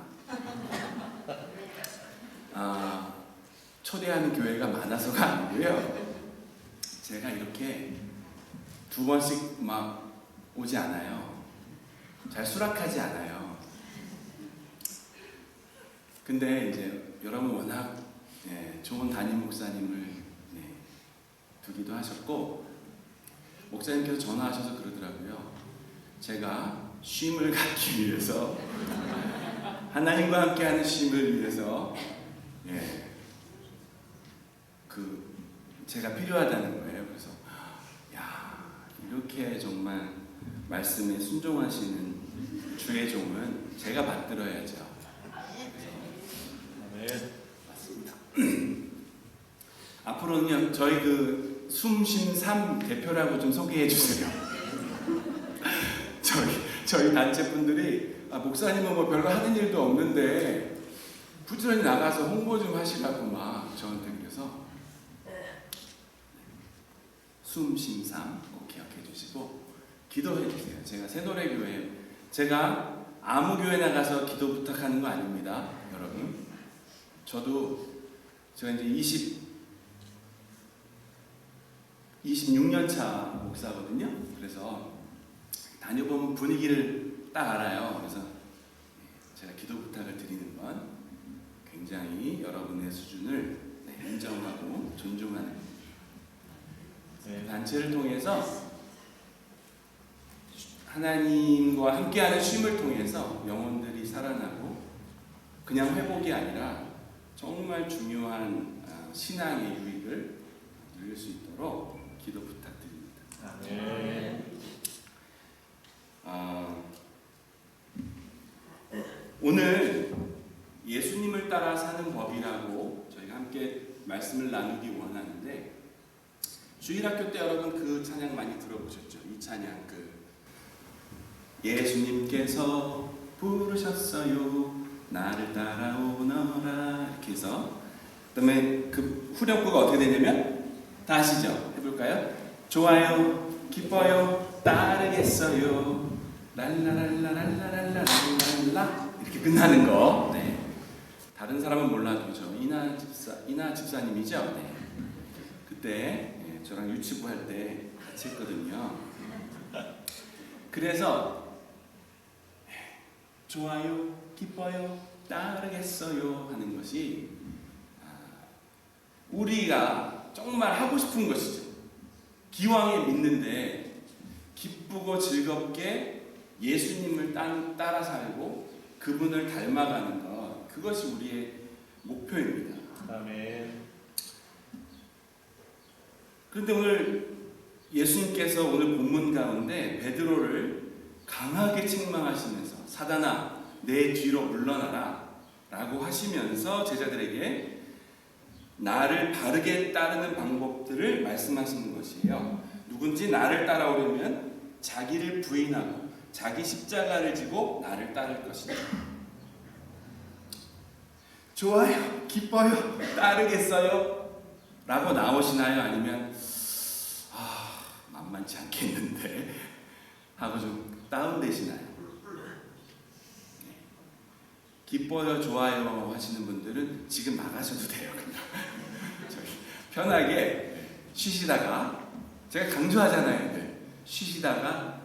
Speaker 6: 초대하는 교회가 많아서가 아니고요. 제가 이렇게 2번씩 막 오지 않아요. 잘 수락하지 않아요. 근데 이제 여러분 워낙 좋은 담임 목사님을 두기도 하셨고, 목사님께서 전화하셔서 그러더라고요. 제가 쉼을 갖기 위해서, 하나님과 함께하는 쉼을 위해서 제가 필요하다는 거예요. 그래서 이렇게 정말 말씀에 순종하시는 주의 종은 제가 받들어야죠. 맞습니다. 앞으로는요, 저희 그 숨쉼3 대표라고 좀 소개해 주세요. 저희 단체 분들이 목사님은 뭐 별로 하는 일도 없는데 부지런히 나가서 홍보 좀 하시라고 막 저한테 그래서 숨쉼3 꼭 기억해 주시고 기도해 주세요. 제가 새노래교회, 제가 아무 교회 나가서 기도 부탁하는 거 아닙니다, 여러분. 제가 이제 26년 차 목사거든요. 그래서 다녀보면 분위기를 딱 알아요. 그래서 제가 기도 부탁을 드리는 건 굉장히 여러분의 수준을 인정하고 존중하는 단체를 통해서 하나님과 함께하는 쉼을 통해서 영혼들이 살아나고 그냥 회복이 아니라 정말 중요한 신앙의 유익을 누릴 수 있도록 기도 부탁드립니다. 오늘 예수님을 따라 사는 법이라고 저희가 함께 말씀을 나누기 원하는데, 주일학교 때 여러분 그 찬양 많이 들어보셨죠? 이 찬양, 예수님께서 부르셨어요 나를 따라오너라, 이렇게 해서, 그 다음에 그 후렴구가 어떻게 되냐면, 다 아시죠? 해볼까요? 좋아요, 기뻐요, 따르겠어요, 랄라랄라랄라랄라랄라, 이렇게 끝나는 거. 다른 사람은 몰라도 이나 집사님이죠? 그때 저랑 유치부 할 때 같이 했거든요. 그래서 좋아요, 기뻐요, 따르겠어요 하는 것이 우리가 정말 하고 싶은 것이죠. 기왕에 믿는데 기쁘고 즐겁게 예수님을 따라 살고 그분을 닮아가는 것, 그것이 우리의 목표입니다.
Speaker 2: 아멘.
Speaker 6: 그런데 오늘 예수님께서 오늘 본문 가운데 베드로를 강하게 책망하시면서 사단아 내 뒤로 물러나라 라고 하시면서 제자들에게 나를 바르게 따르는 방법들을 말씀하시는 것이에요. 누군지 나를 따라오려면 자기를 부인하고 자기 십자가를 지고 나를 따를 것이다. 좋아요, 기뻐요, 따르겠어요 라고 나오시나요? 아니면 만만치 않겠는데 하고 좀 다운되시나요? 기뻐요, 좋아요 하시는 분들은 지금 나가셔도 돼요. 그냥 편하게 쉬시다가, 제가 강조하잖아요. 쉬시다가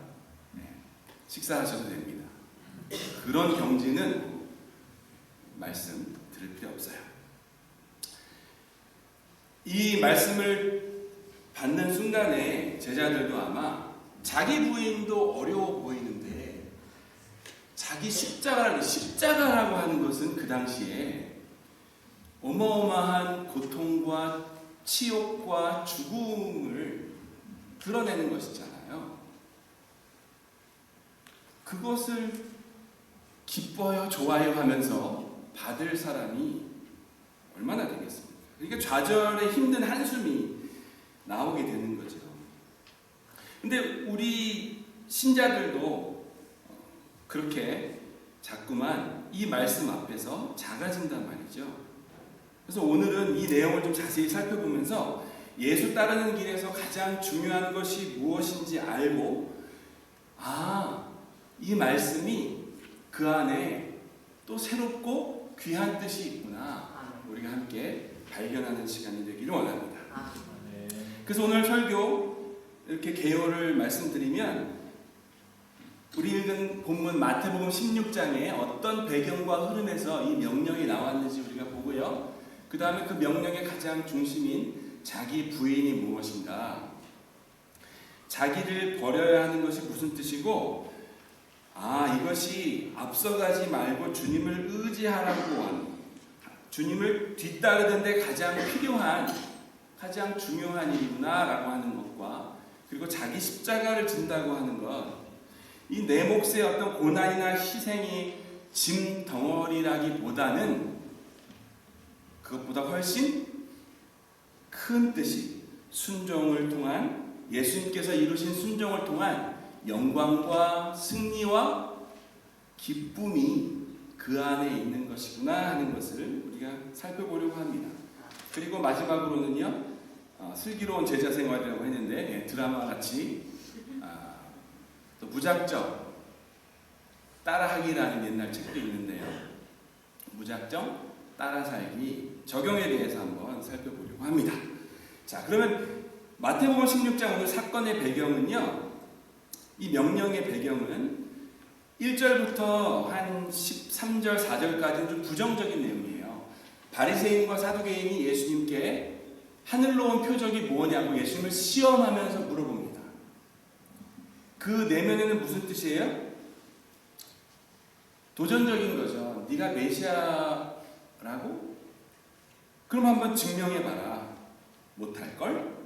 Speaker 6: 식사하셔도 됩니다. 그런 경지는 말씀 들을 필요 없어요. 이 말씀을 받는 순간에 제자들도 아마 자기 부인도 어려워 보이는데 자기 십자가라고 하는 것은 그 당시에 어마어마한 고통과 치욕과 죽음을 드러내는 것이잖아요. 그것을 기뻐요, 좋아요 하면서 받을 사람이 얼마나 되겠습니까? 그러니까 좌절의 힘든 한숨이 나오게 되는 거죠. 근데 우리 신자들도 그렇게 자꾸만 이 말씀 앞에서 작아진단 말이죠. 그래서 오늘은 이 내용을 좀 자세히 살펴보면서 예수 따르는 길에서 가장 중요한 것이 무엇인지 알고 이 말씀이 그 안에 또 새롭고 귀한 뜻이 있구나. 우리가 함께 발견하는 시간이 되기를 원합니다. 그래서 오늘 설교 이렇게 개요를 말씀드리면 우리 읽은 본문 마태복음 16장에 어떤 배경과 흐름에서 이 명령이 나왔는지 우리가 보고요. 그 다음에 그 명령의 가장 중심인 자기 부인이 무엇인가, 자기를 버려야 하는 것이 무슨 뜻이고, 이것이 앞서가지 말고 주님을 의지하라고 하는, 주님을 뒤따르는 데 가장 필요한, 가장 중요한 일이구나 라고 하는 것과, 그리고 자기 십자가를 진다고 하는 것, 이 내 몫의 어떤 고난이나 희생이 짐 덩어리라기보다는 그것보다 훨씬 큰 뜻이 순종을 통한, 예수님께서 이루신 순종을 통한 영광과 승리와 기쁨이 그 안에 있는 것이구나 하는 것을 우리가 살펴보려고 합니다. 그리고 마지막으로는요, 슬기로운 제자 생활이라고 했는데 드라마 같이 또 무작정 따라하기라는 옛날 책도 있는데요. 무작정 따라 살기 적용에 대해서 한번 살펴보려고 합니다. 자, 그러면 마태복음 16장 오늘 사건의 배경은요, 이 명령의 배경은 1절부터 한 13절, 4절까지는 좀 부정적인 내용이에요. 바리새인과 사두개인이 예수님께 하늘로 온 표적이 뭐냐고 예수님을 시험하면서 물어봅니다. 그 내면에는 무슨 뜻이에요? 도전적인 거죠. 네가 메시아라고? 그럼 한번 증명해봐라. 못할걸?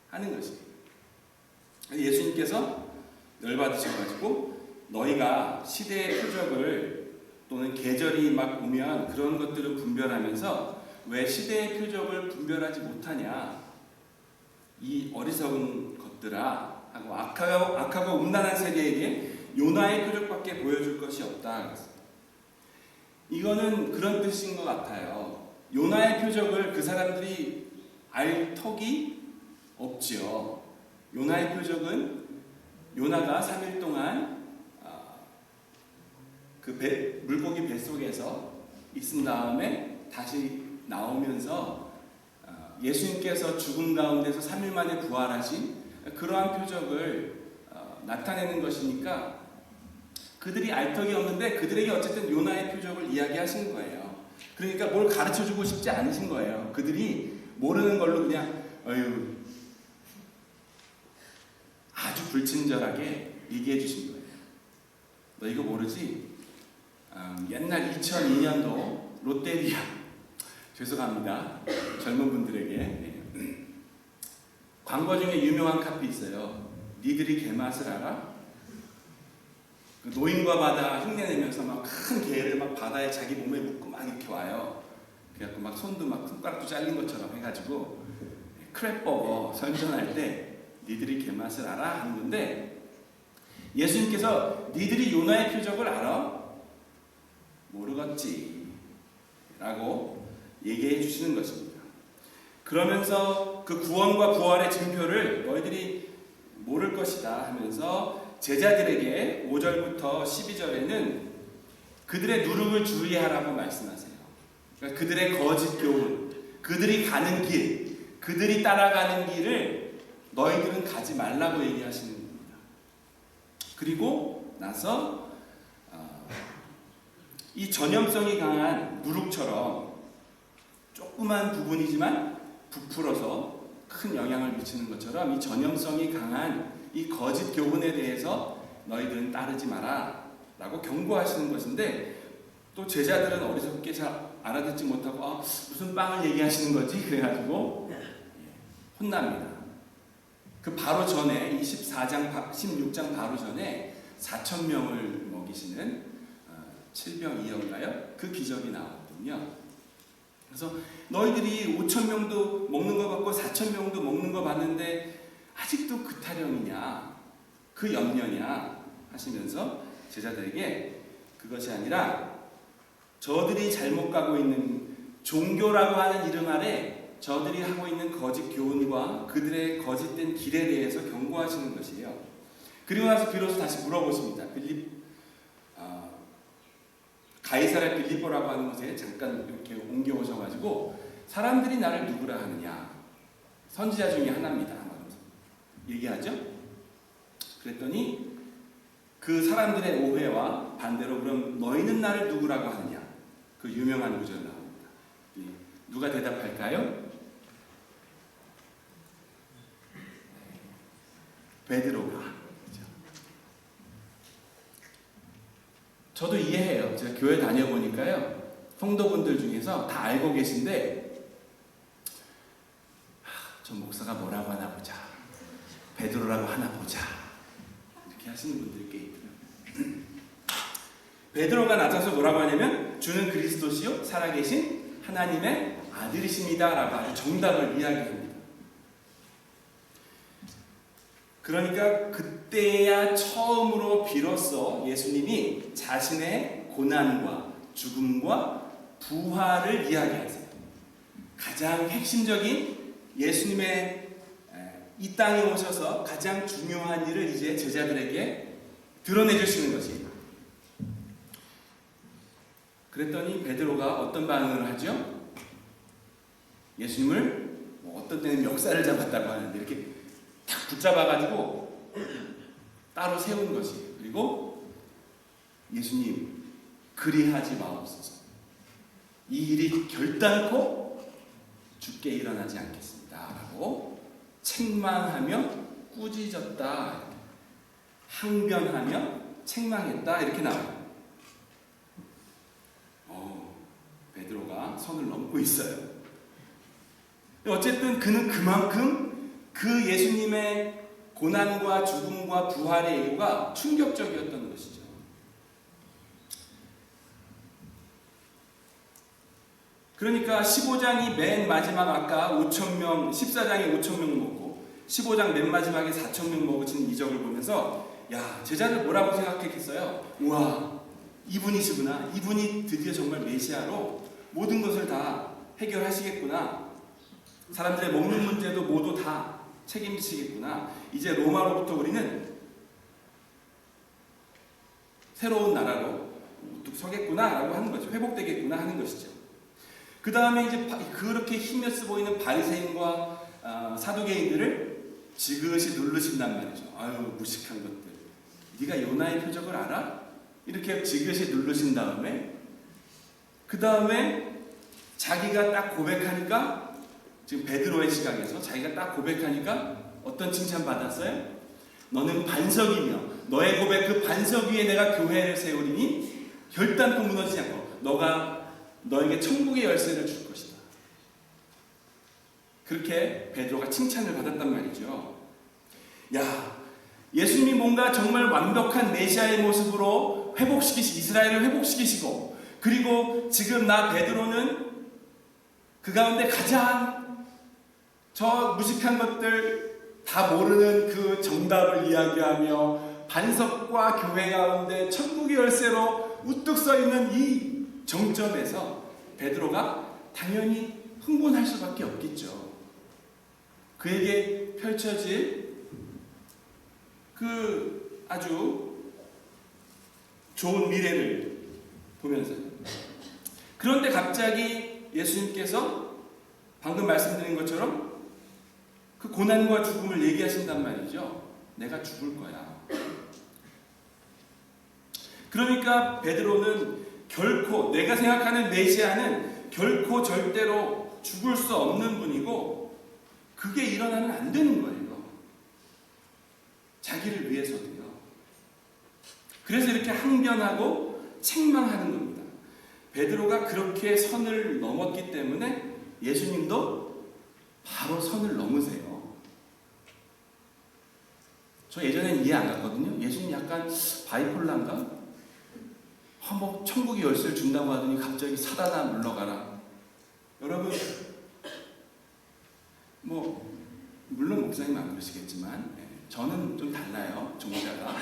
Speaker 6: 하는 것이에요. 예수님께서 열받으셔가지고 너희가 시대의 표적을 또는 계절이 막 오면 그런 것들을 분별하면서 왜 시대의 표적을 분별하지 못하냐, 이 어리석은 것들아 하고 악하고 음란한 세대에게 요나의 표적밖에 보여줄 것이 없다. 이거는 그런 뜻인 것 같아요. 요나의 표적을 그 사람들이 알 턱이 없지요. 요나의 표적은 요나가 3일 동안 그 물고기 뱃속에서 있은 다음에 다시 나오면서 예수님께서 죽음 가운데서 3일 만에 부활하신 그러한 표적을 나타내는 것이니까 그들이 알 턱이 없는데 그들에게 어쨌든 요나의 표적을 이야기하시는 거예요. 그러니까 뭘 가르쳐주고 싶지 않으신 거예요. 그들이 모르는 걸로 그냥 아주 불친절하게 얘기해 주신 거예요. 너 이거 모르지? 옛날 2002년도 롯데리아, 죄송합니다, 젊은 분들에게, 광고 중에 유명한 카페 있어요. 니들이 개맛을 알아? 그 노인과 바다 흉내내면서 막 큰 개를 막 바다에 자기 몸에 묶고 막 이렇게 와요. 그래갖고 막 손도 막 손가락도 잘린 것처럼 해가지고 크랩버거 선전할 때 니들이 개맛을 알아? 하는 건데, 예수님께서 니들이 요나의 표적을 알아? 모르겠지 라고 얘기해 주시는 것입니다. 그러면서 그 구원과 부활의 증표를 너희들이 모를 것이다 하면서 제자들에게 5절부터 12절에는 그들의 누룩을 주의하라고 말씀하세요. 그러니까 그들의 거짓 교훈, 그들이 가는 길, 그들이 따라가는 길을 너희들은 가지 말라고 얘기하시는 겁니다. 그리고 나서 이 전염성이 강한 누룩처럼 조그만 부분이지만 부풀어서 큰 영향을 미치는 것처럼 이 전염성이 강한 이 거짓 교훈에 대해서 너희들은 따르지 마라 라고 경고하시는 것인데, 또 제자들은 어리석게 잘 알아듣지 못하고 무슨 빵을 얘기하시는 거지? 그래가지고 혼납니다. 그 바로 전에 16장 바로 전에 4,000명을 먹이시는 7병 2여인가요? 그 기적이 나왔거든요. 그래서 너희들이 5,000명도 먹는 거 봤고 4,000명도 먹는 거 봤는데 아직도 그 타령이냐, 그 염려냐 하시면서 제자들에게 그것이 아니라 저들이 잘못 가고 있는 종교라고 하는 이름 아래 저들이 하고 있는 거짓 교훈과 그들의 거짓된 길에 대해서 경고하시는 것이에요. 그리고 나서 비로소 다시 물어보십니다. 가이사랴 빌립보라고 하는 곳에 잠깐 이렇게 옮겨오셔가지고 사람들이 나를 누구라 하느냐. 선지자 중에 하나입니다. 얘기하죠. 그랬더니 그 사람들의 오해와 반대로 그럼 너희는 나를 누구라고 하느냐. 그 유명한 구절 나옵니다. 누가 대답할까요? 베드로가. 저도 이해해요. 제가 교회 다녀보니까요. 성도분들 중에서 다 알고 계신데 저 목사가 뭐라고 하나 보자. 베드로라고 하나 보자. 이렇게 하시는 분들이 꽤 있고요. 베드로가 나서서 뭐라고 하냐면 주는 그리스도시요 살아계신 하나님의 아들이십니다 라고 아주 정답을 이야기합니다. 그러니까 그때야 처음으로 비로소 예수님이 자신의 고난과 죽음과 부활을 이야기하세요. 가장 핵심적인 예수님의 이 땅에 오셔서 가장 중요한 일을 이제 제자들에게 드러내 주시는 것이에요. 그랬더니 베드로가 어떤 반응을 하죠? 예수님을 어떤 때는 멱살을 잡았다고 하는데 이렇게 탁 붙잡아가지고 따로 세운 것이에요. 그리고 예수님 그리하지 마옵소서. 이 일이 결단코 죽게 일어나지 않겠습니다 라고 책망하며 꾸짖었다, 항변하며 책망했다 이렇게 나와요. 베드로가 선을 넘고 있어요. 어쨌든 그는 그만큼 그 예수님의 고난과 죽음과 부활의 이유가 충격적이었던 것이죠. 그러니까 15장이 맨 마지막 아까 5,000명, 14장에 5,000명 먹고 15장 맨 마지막에 4,000명 먹으신 이적을 보면서 야, 제자들 뭐라고 생각했겠어요? 우와, 이분이시구나. 이분이 드디어 정말 메시아로 모든 것을 다 해결하시겠구나. 사람들의 먹는 문제도 모두 다 책임지시겠구나. 이제 로마로부터 우리는 새로운 나라로 우뚝 서겠구나 라고 하는 거죠. 회복되겠구나 하는 것이죠. 그 다음에 이제 그렇게 힘있어 보이는 바리새인과 사두개인들을 지그시 누르신단 말이죠. 아유 무식한 것들. 네가 요나의 표적을 알아? 이렇게 지그시 누르신 다음에 그 다음에 자기가 딱 고백하니까 지금 베드로의 시각에서 자기가 딱 고백하니까 어떤 칭찬 받았어요? 너는 반석이며 너의 고백 그 반석 위에 내가 교회를 세우리니 결단코 무너지지 않고 너에게 천국의 열쇠를 줄 것이다. 그렇게 베드로가 칭찬을 받았단 말이죠. 야, 예수님이 뭔가 정말 완벽한 메시아의 모습으로 이스라엘을 회복시키시고 그리고 지금 나 베드로는 그 가운데 가장 저 무식한 것들 다 모르는 그 정답을 이야기하며 반석과 교회 가운데 천국의 열쇠로 우뚝 서 있는 이 정점에서 베드로가 당연히 흥분할 수밖에 없겠죠. 그에게 펼쳐질 그 아주 좋은 미래를 보면서 그런데 갑자기 예수님께서 방금 말씀드린 것처럼 그 고난과 죽음을 얘기하신단 말이죠. 내가 죽을 거야. 그러니까 베드로는 결코 내가 생각하는 메시아는 결코 절대로 죽을 수 없는 분이고 그게 일어나면 안 되는 거예요. 자기를 위해서도요. 그래서 이렇게 항변하고 책망하는 겁니다. 베드로가 그렇게 선을 넘었기 때문에 예수님도 바로 선을 넘으세요. 저 예전엔 이해 안 갔거든요. 예수님 약간 바이폴라인가? 뭐 천국의 열쇠를 준다고 하더니 갑자기 사단아 물러가라. 여러분 뭐 물론 목사님 안 그러시겠지만 저는 좀 달라요. 종자가.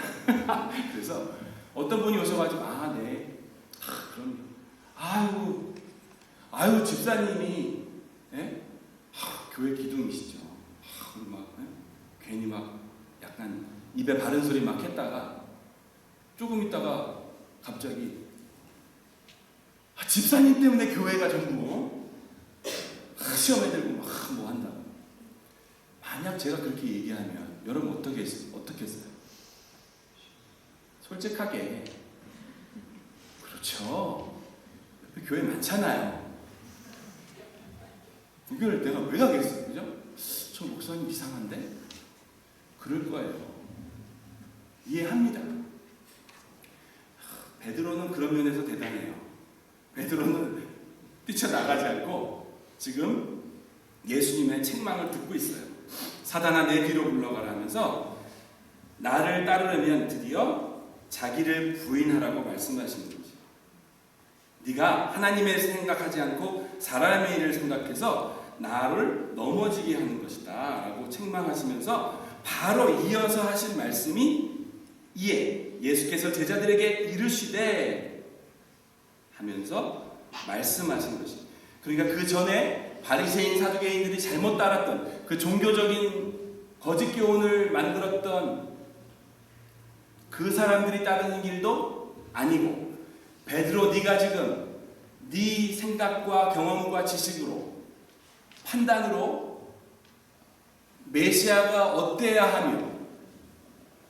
Speaker 6: 그래서 어떤 분이 오셔가지고 네. 그럼 아유 집사님이 교회 기둥이시죠. 괜히 막 약간 입에 입에 바른 소리 막 했다가 조금 있다가 갑자기 집사님 때문에 교회가 전부 시험에 들고 막 뭐 한다. 만약 제가 그렇게 얘기하면 여러분 어떻게 했어요? 솔직하게. 그렇죠. 교회 많잖아요. 이걸 내가 왜 가겠어요? 그죠? 저 목사님 이상한데? 그럴 거예요. 이해합니다. 베드로는 그런 면에서 대단해요. 베드로는 뛰쳐나가지 않고 지금 예수님의 책망을 듣고 있어요. 사단아 내 뒤로 물러가라 하면서 나를 따르려면 드디어 자기를 부인하라고 말씀하시는 거죠. 네가 하나님의 생각하지 않고 사람의 일을 생각해서 나를 넘어지게 하는 것이다 라고 책망하시면서 바로 이어서 하신 말씀이 이에 예수께서 제자들에게 이르시되 하면서 말씀하신 것입니다. 그러니까 그 전에 바리새인 사두개인들이 잘못 따랐던 그 종교적인 거짓 교훈을 만들었던 그 사람들이 따르는 길도 아니고 베드로 네가 지금 네 생각과 경험과 지식으로 판단으로 메시아가 어때야 하며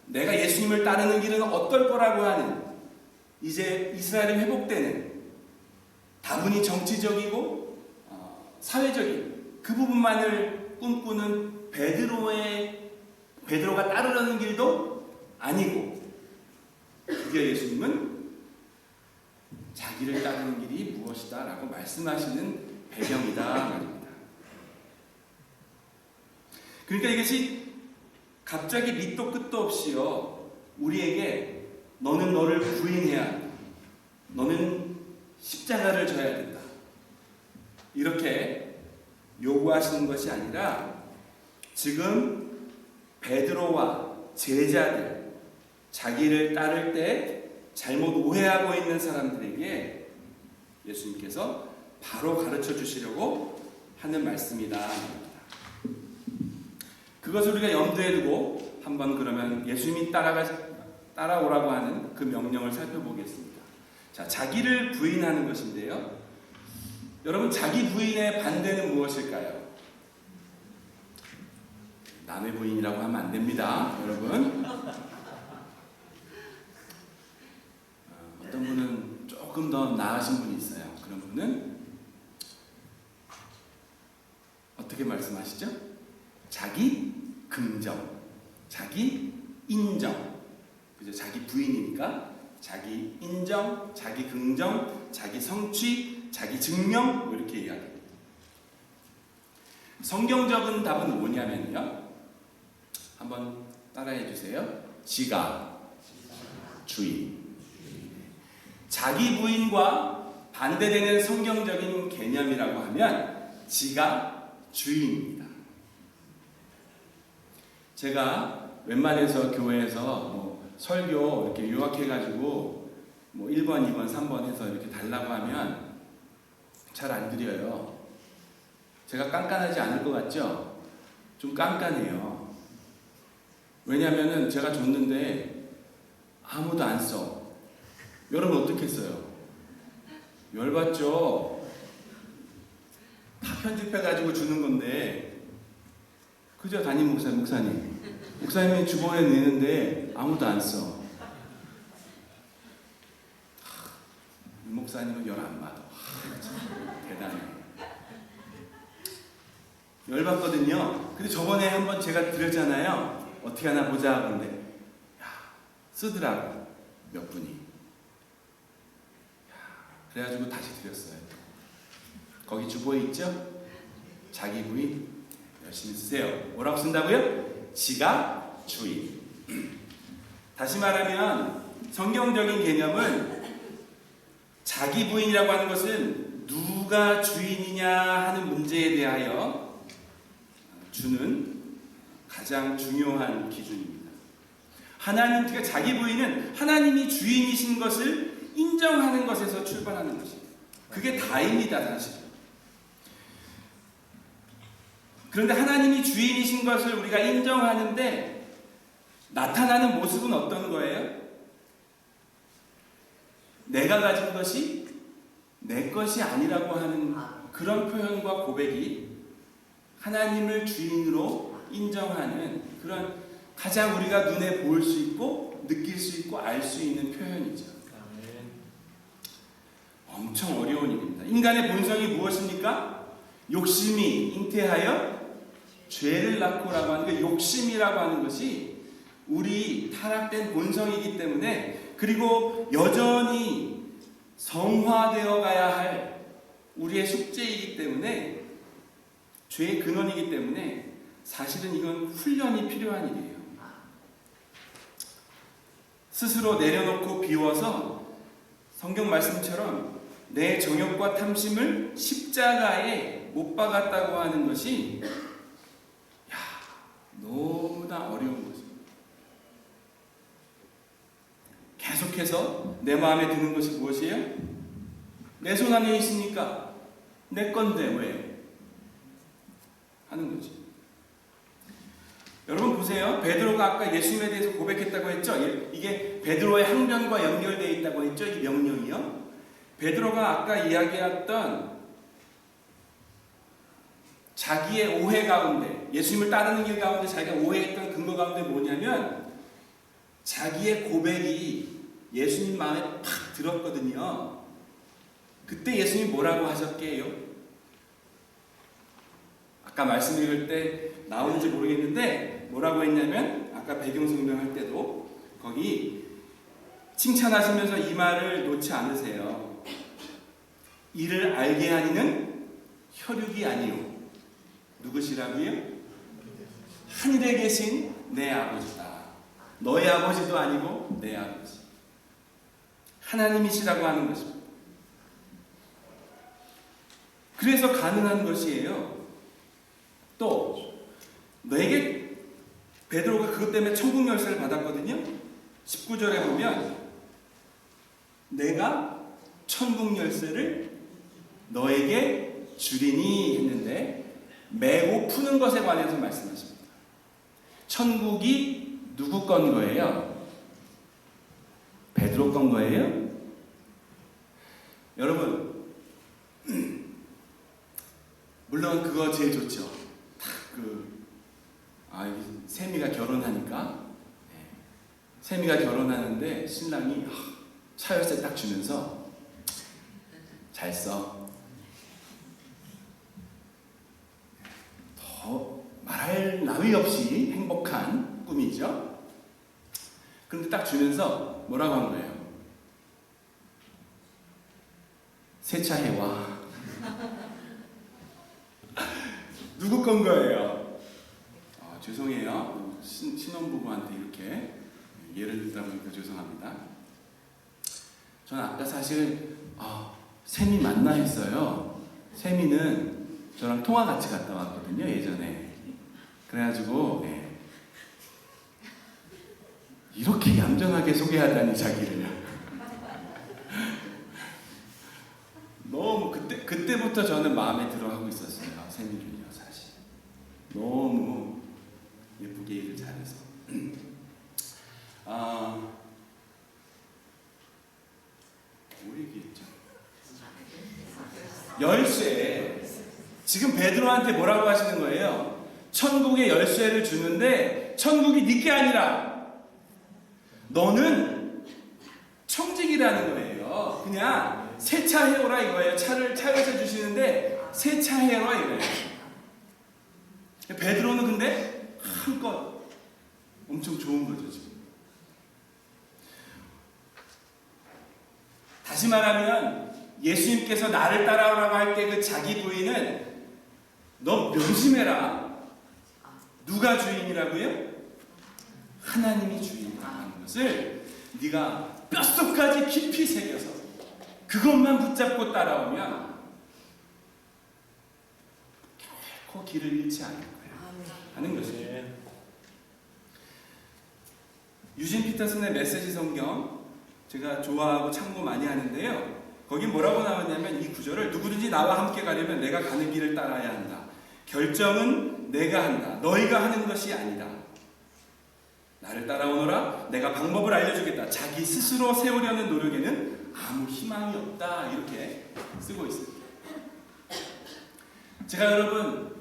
Speaker 6: 내가 예수님을 따르는 길은 어떨 거라고 하는 이제 이스라엘이 회복되는 다분히 정치적이고 사회적인 그 부분만을 꿈꾸는 베드로가 따르려는 길도 아니고 드디어 예수님은 자기를 따르는 길이 무엇이다 라고 말씀하시는 배경이다 말입니다. 그러니까 이것이 갑자기 밑도 끝도 없이요 우리에게 너는 너를 부인해야 한다. 너는 십자가를 져야 된다. 이렇게 요구하시는 것이 아니라 지금 베드로와 제자들 자기를 따를 때 잘못 오해하고 있는 사람들에게 예수님께서 바로 가르쳐 주시려고 하는 말씀이다. 그것을 우리가 염두에 두고 한번 그러면 예수님이 따라오라고 하는 그 명령을 살펴보겠습니다. 자, 자기를 부인하는 것인데요. 여러분, 자기 부인의 반대는 무엇일까요? 남의 부인이라고 하면 안 됩니다, 여러분. 어떤 분은 조금 더 나으신 분이 있어요. 그런 분은 어떻게 말씀하시죠? 자기 긍정, 자기 인정. 그죠? 자기 부인이니까 자기 인정, 자기 긍정, 자기 성취, 자기 증명 뭐 이렇게 이야기합니다. 성경적인 답은 뭐냐면요. 한번 따라해 주세요. 지가 주인. 자기 부인과 반대되는 성경적인 개념이라고 하면 지가 주인입니다. 제가 웬만해서 교회에서 뭐 설교 이렇게 요약해가지고 뭐 1번, 2번, 3번 해서 이렇게 달라고 하면 잘 안 드려요. 제가 깐깐하지 않을 것 같죠? 좀 깐깐해요. 왜냐면은 제가 줬는데 아무도 안 써. 여러분 어떻게 써요? 열받죠? 다 편집해가지고 주는 건데 그죠? 담임 목사님이 주보에 내는데 아무도 안 써. 이 목사님은 열 안 받아. 대단해. 열받거든요. 근데 저번에 한번 제가 드렸잖아요. 어떻게 하나 보자. 그런데 쓰더라고 몇 분이. 그래가지고 다시 드렸어요. 거기 주보에 있죠? 자기 부인 열심히 쓰세요. 뭐라고 쓴다고요? 지가 주인. 다시 말하면 성경적인 개념은 자기 부인이라고 하는 것은 누가 주인이냐 하는 문제에 대하여 주는 가장 중요한 기준입니다. 그러니까 자기 부인은 하나님이 주인이신 것을 인정하는 것에서 출발하는 것입니다. 그게 다입니다, 사실. 그런데 하나님이 주인이신 것을 우리가 인정하는데 나타나는 모습은 어떤 거예요? 내가 가진 것이 내 것이 아니라고 하는 그런 표현과 고백이 하나님을 주인으로 인정하는 그런 가장 우리가 눈에 보일 수 있고 느낄 수 있고 알 수 있는 표현이죠. 엄청 어려운 일입니다. 인간의 본성이 무엇입니까? 욕심이 잉태하여 죄를 낳고라고 하는 그 욕심이라고 하는 것이 우리 타락된 본성이기 때문에, 그리고 여전히 성화되어 가야 할 우리의 숙제이기 때문에, 죄의 근원이기 때문에 사실은 이건 훈련이 필요한 일이에요. 스스로 내려놓고 비워서 성경 말씀처럼 내 정욕과 탐심을 십자가에 못 박았다고 하는 것이 너무나 어려운 것입니다. 계속해서 내 마음에 드는 것이 무엇이에요? 내 손 안에 있으니까 내 건데 왜? 하는 거지. 여러분 보세요. 베드로가 아까 예수님에 대해서 고백했다고 했죠? 이게 베드로의 항변과 연결되어 있다고 했죠? 이 명령이요. 베드로가 아까 이야기했던 자기의 오해 가운데, 예수님을 따르는 길 가운데 자기가 오해했던 근거 가운데 뭐냐면, 자기의 고백이 예수님 마음에 팍 들었거든요. 그때 예수님이 뭐라고 하셨게요? 아까 말씀 읽을 때 나오는지 모르겠는데 뭐라고 했냐면, 아까 배경성경 할 때도 거기 칭찬하시면서 이 말을 놓지 않으세요. 이를 알게 하니는 혈육이 아니요. 누구시라고요? 하늘에 계신 내 아버지다. 너의 아버지도 아니고 내 아버지. 하나님이시라고 하는 것입니다. 그래서 가능한 것이에요. 또 내게 베드로가 그것 때문에 천국 열쇠를 받았거든요. 19절에 보면 내가 천국 열쇠를 너에게 주리니 했는데, 매고 푸는 것에 관해서 말씀하십니다. 천국이 누구 건 거예요? 베드로 건 거예요? 여러분, 물론 그거 제일 좋죠. 세미가 결혼하니까, 세미가 결혼하는데 신랑이 차열세 딱 주면서 잘 써. 더 말할 나위 없이 행복한 꿈이죠. 그런데 딱 주면서 뭐라고 한 거예요? 세차해와. 누구 건 거예요? 죄송해요. 신혼부부한테 이렇게 예를 들다 보니까 죄송합니다. 저는 아까 사실 세미 만나 했어요. 세미는 저랑 통화 같이 갔다 왔거든요, 예전에. 그래가지고 이렇게 얌전하게 소개하다니 자기를. 너무 그때부터 저는 마음에 들어하고 있었어요. 세미를요, 사실. 너무 예쁘게 일을 잘해서. 뭐 얘기했죠? 열쇠. 지금 베드로한테 뭐라고 하시는 거예요? 천국의 열쇠를 주는데 천국이 네게 아니라 너는 청직이라는 거예요. 그냥 세차해오라 이거예요. 차를 주시는데 세차해오라 이거예요. 베드로는 근데 한껏 엄청 좋은 거죠, 지금. 다시 말하면 예수님께서 나를 따라오라고 할 때 그 자기 부인은 너 명심해라. 누가 주인이라고요? 하나님이 주인이라는 것을 네가 뼛속까지 깊이 새겨서 그것만 붙잡고 따라오면 결코 길을 잃지 않을 거야 하는 것이에요. 유진 피터슨의 메시지 성경 제가 좋아하고 참고 많이 하는데요. 거기 뭐라고 나왔냐면 이 구절을 누구든지 나와 함께 가려면 내가 가는 길을 따라야 한다. 결정은 내가 한다. 너희가 하는 것이 아니다. 나를 따라오너라. 내가 방법을 알려주겠다. 자기 스스로 세우려는 노력에는 아무 희망이 없다. 이렇게 쓰고 있습니다. 제가 여러분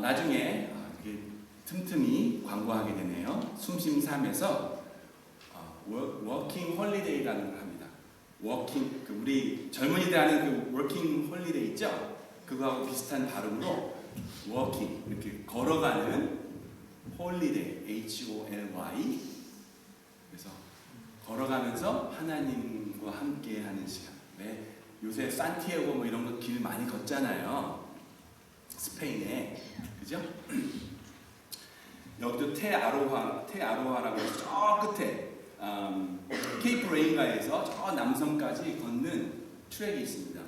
Speaker 6: 나중에 이렇게 틈틈이 광고하게 되네요. 숨심삼에서 워킹 홀리데이라는 걸 합니다. 워킹, 우리 젊은이들 하는 그 워킹 홀리데이 있죠? 그거하고 비슷한 발음으로 워킹, 이렇게 걸어가는 홀리데이, H-O-L-Y. 그래서 걸어가면서 하나님과 함께 하는 시간. 왜? 요새 산티아고 뭐 이런 거 길 많이 걷잖아요. 스페인에. 그죠? 여기도 테아로하라고 해서 저 끝에 케이프 레인가에서 저 남섬까지 걷는 트랙이 있습니다.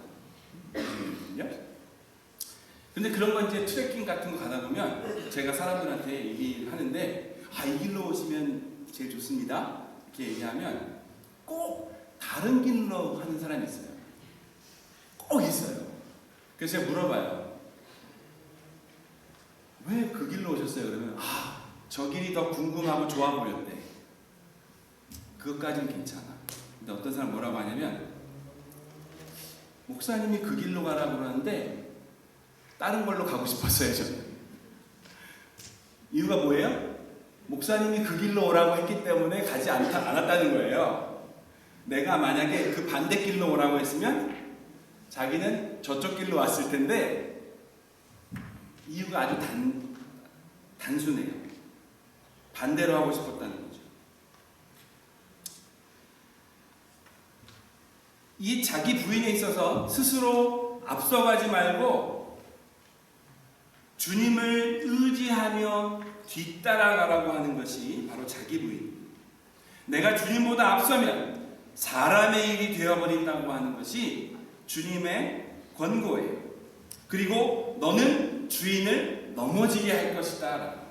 Speaker 6: 근데 그런 거 이제 트레킹 같은 거 가다 보면 제가 사람들한테 얘기하는데 이 길로 오시면 제일 좋습니다. 이렇게 얘기하면 꼭 다른 길로 하는 사람이 있어요. 꼭 있어요. 그래서 제가 물어봐요. 왜 그 길로 오셨어요? 그러면 저 길이 더 궁금하고 좋아 보였대. 그것까지는 괜찮아. 근데 어떤 사람 뭐라고 하냐면 목사님이 그 길로 가라고 그러는데 다른 걸로 가고 싶었어요. 저는. 이유가 뭐예요? 목사님이 그 길로 오라고 했기 때문에 가지 않았다는 거예요. 내가 만약에 그 반대길로 오라고 했으면 자기는 저쪽 길로 왔을 텐데 이유가 아주 단순해요. 반대로 하고 싶었다는 거죠. 이 자기 부인에 있어서 스스로 앞서가지 말고 주님을 의지하며 뒤따라가라고 하는 것이 바로 자기 부인. 내가 주님보다 앞서면 사람의 일이 되어버린다고 하는 것이 주님의 권고예요. 그리고 너는 주인을 넘어지게 할 것이다.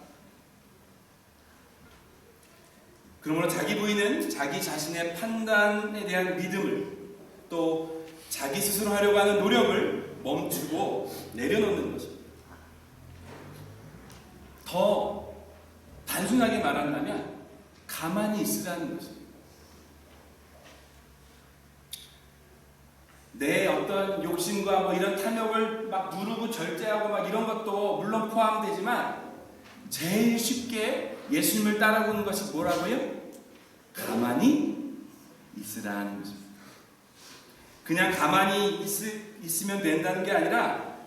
Speaker 6: 그러므로 자기 부인은 자기 자신의 판단에 대한 믿음을 또 자기 스스로 하려고 하는 노력을 멈추고 내려놓는 것입니다. 더 단순하게 말한다면 가만히 있으라는 것입니다. 내 어떤 욕심과 뭐 이런 탐욕을 막 누르고 절제하고 막 이런 것도 물론 포함되지만 제일 쉽게 예수님을 따라오는 것이 뭐라고요? 가만히 있으라는 것입니다. 그냥 가만히 있으면 된다는 게 아니라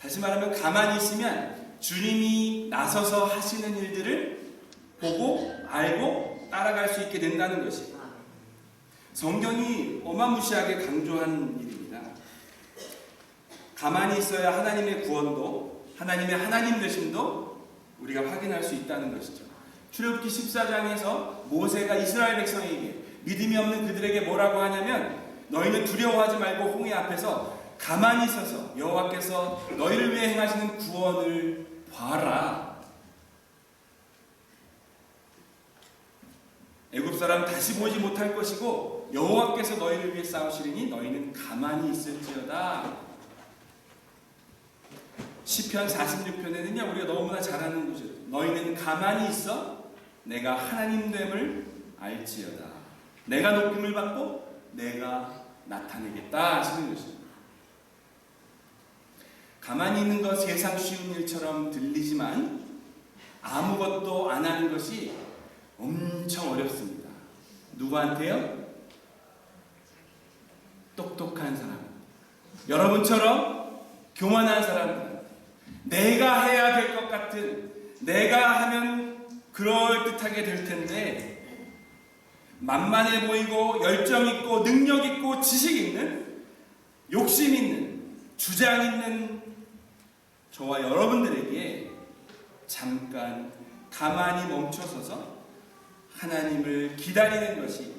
Speaker 6: 다시 말하면 가만히 있으면 주님이 나서서 하시는 일들을 보고 알고 따라갈 수 있게 된다는 것이 성경이 어마무시하게 강조한 일입니다. 가만히 있어야 하나님의 구원도 하나님의 하나님 되심도 우리가 확인할 수 있다는 것이죠. 출애굽기 14장에서 모세가 이스라엘 백성에게 믿음이 없는 그들에게 뭐라고 하냐면 너희는 두려워하지 말고 홍해 앞에서 가만히 서서 여호와께서 너희를 위해 행하시는 구원을 봐라. 애굽 사람 다시 보지 못할 것이고 여호와께서 너희를 위해 싸우시리니 너희는 가만히 있을지어다. 시편 46편에는요 우리가 너무나 잘 아는 구절. 너희는 가만히 있어 내가 하나님됨을 알지어다. 내가 높임을 받고 내가 나타내겠다 하시는 것입니다. 가만히 있는 것 세상 쉬운 일처럼 들리지만 아무것도 안 하는 것이 엄청 어렵습니다. 누구한테요? 똑똑한 사람, 여러분처럼 교만한 사람들, 내가 해야 될 것 같은, 내가 하면 그럴듯하게 될 텐데 만만해 보이고 열정 있고 능력 있고 지식 있는 욕심 있는 주장 있는 저와 여러분들에게 잠깐 가만히 멈춰서서 하나님을 기다리는 것이,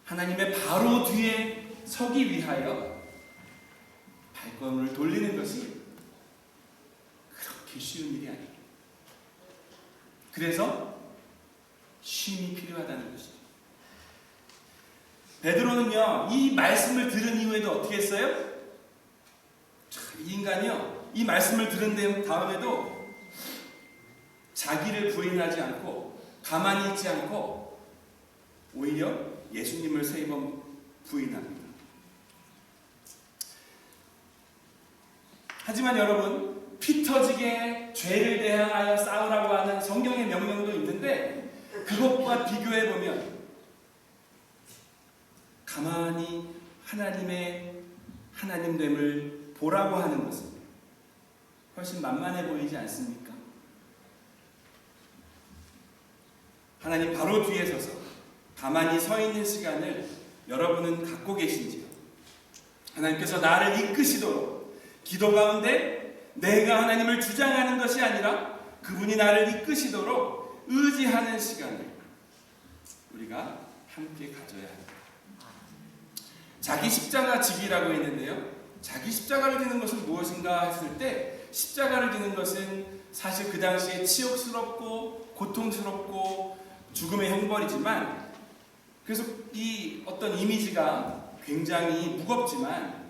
Speaker 6: 하나님의 바로 뒤에 서기 위하여 발걸음을 돌리는 것이 그렇게 쉬운 일이 아닙니다. 그래서 쉼이 필요하다는 것이죠. 베드로는요 이 말씀을 들은 이후에도 어떻게 했어요? 이 인간이요 이 말씀을 들은 다음에도 자기를 부인하지 않고 가만히 있지 않고 오히려 예수님을 3번 부인합니다. 하지만 여러분, 피 터지게 죄를 대항하여 싸우라고 하는 성경의 명령도 있는데 그것과 비교해보면 가만히 하나님의 하나님됨을 보라고 하는 것은 훨씬 만만해 보이지 않습니까? 하나님 바로 뒤에 서서 가만히 서 있는 시간을 여러분은 갖고 계신지요? 하나님께서 나를 이끄시도록 기도 가운데 내가 하나님을 주장하는 것이 아니라 그분이 나를 이끄시도록 의지하는 시간을 우리가 함께 가져야 합니다. 자기 십자가 지기라고 했는데요. 자기 십자가를 지는 것은 무엇인가 했을 때 십자가를 지는 것은 사실 그 당시에 치욕스럽고 고통스럽고 죽음의 형벌이지만 그래서 이 어떤 이미지가 굉장히 무겁지만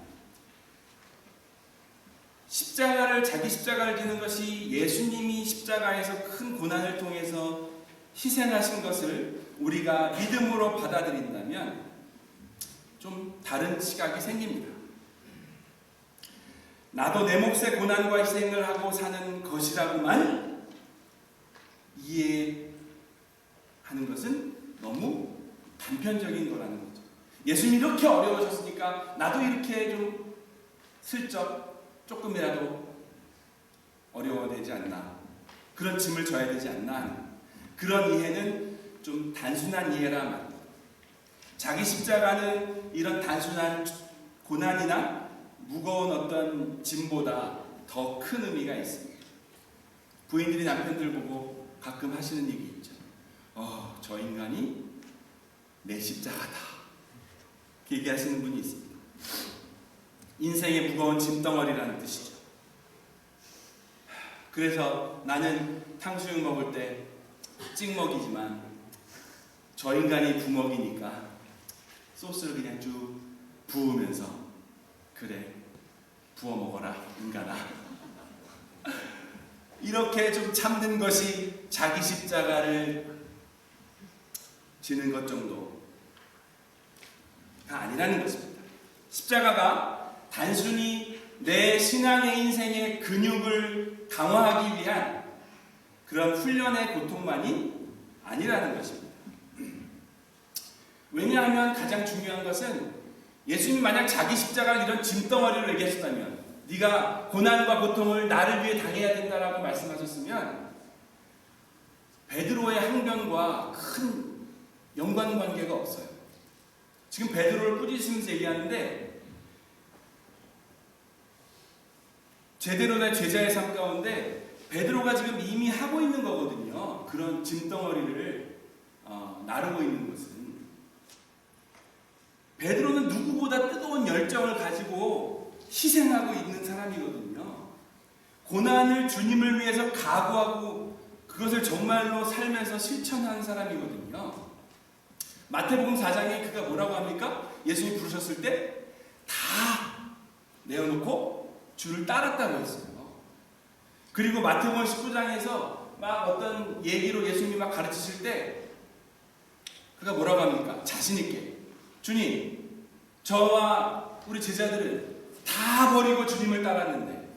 Speaker 6: 자기 십자가를 지는 것이 예수님이 십자가에서 큰 고난을 통해서 희생하신 것을 우리가 믿음으로 받아들인다면 좀 다른 시각이 생깁니다. 나도 내 몫의 고난과 희생을 하고 사는 것이라고만 이해하는 것은 너무 단편적인 거라는 거죠. 예수님이 이렇게 어려우셨으니까 나도 이렇게 좀 슬쩍 조금이라도 어려워되지 않나, 그런 짐을 져야 되지 않나 하는 그런 이해는 좀 단순한 이해라 말입니다. 자기 십자가는 이런 단순한 고난이나 무거운 어떤 짐보다 더 큰 의미가 있습니다. 부인들이 남편들 보고 가끔 하시는 얘기 있죠. 저 인간이 내 십자가다. 이렇게 얘기하시는 분이 있습니다. 인생의 무거운 짐덩어리라는 뜻이죠. 그래서 나는 탕수육 먹을 때 찍먹이지만 저 인간이 부먹이니까 소스를 그냥 쭉 부으면서 그래 부어 먹어라 인간아. 이렇게 좀 참는 것이 자기 십자가를 지는 것 정도가 아니라는 것입니다. 십자가가 단순히 내 신앙의 인생의 근육을 강화하기 위한 그런 훈련의 고통만이 아니라는 것입니다. 왜냐하면 가장 중요한 것은 예수님이 만약 자기 십자가를 이런 짐덩어리로 얘기하셨다면, 네가 고난과 고통을 나를 위해 당해야 된다라고 말씀하셨으면 베드로의 항변과 큰 연관관계가 없어요. 지금 베드로를 꾸짖으면서 얘기하는데 제대로 된 제자의 삶 가운데 베드로가 지금 이미 하고 있는 거거든요. 그런 짐덩어리를 나르고 있는 것은. 베드로는 누구보다 뜨거운 열정을 가지고 희생하고 있는 사람이거든요. 고난을 주님을 위해서 각오하고 그것을 정말로 살면서 실천한 사람이거든요. 마태복음 4장에 그가 뭐라고 합니까? 예수님이 부르셨을 때 다 내어놓고 주를 따랐다고 했어요. 그리고 마태복음 19장에서 막 어떤 얘기로 예수님이 막 가르치실 때 그가 뭐라고 합니까? 자신있게 주님, 저와 우리 제자들은 다 버리고 주님을 따랐는데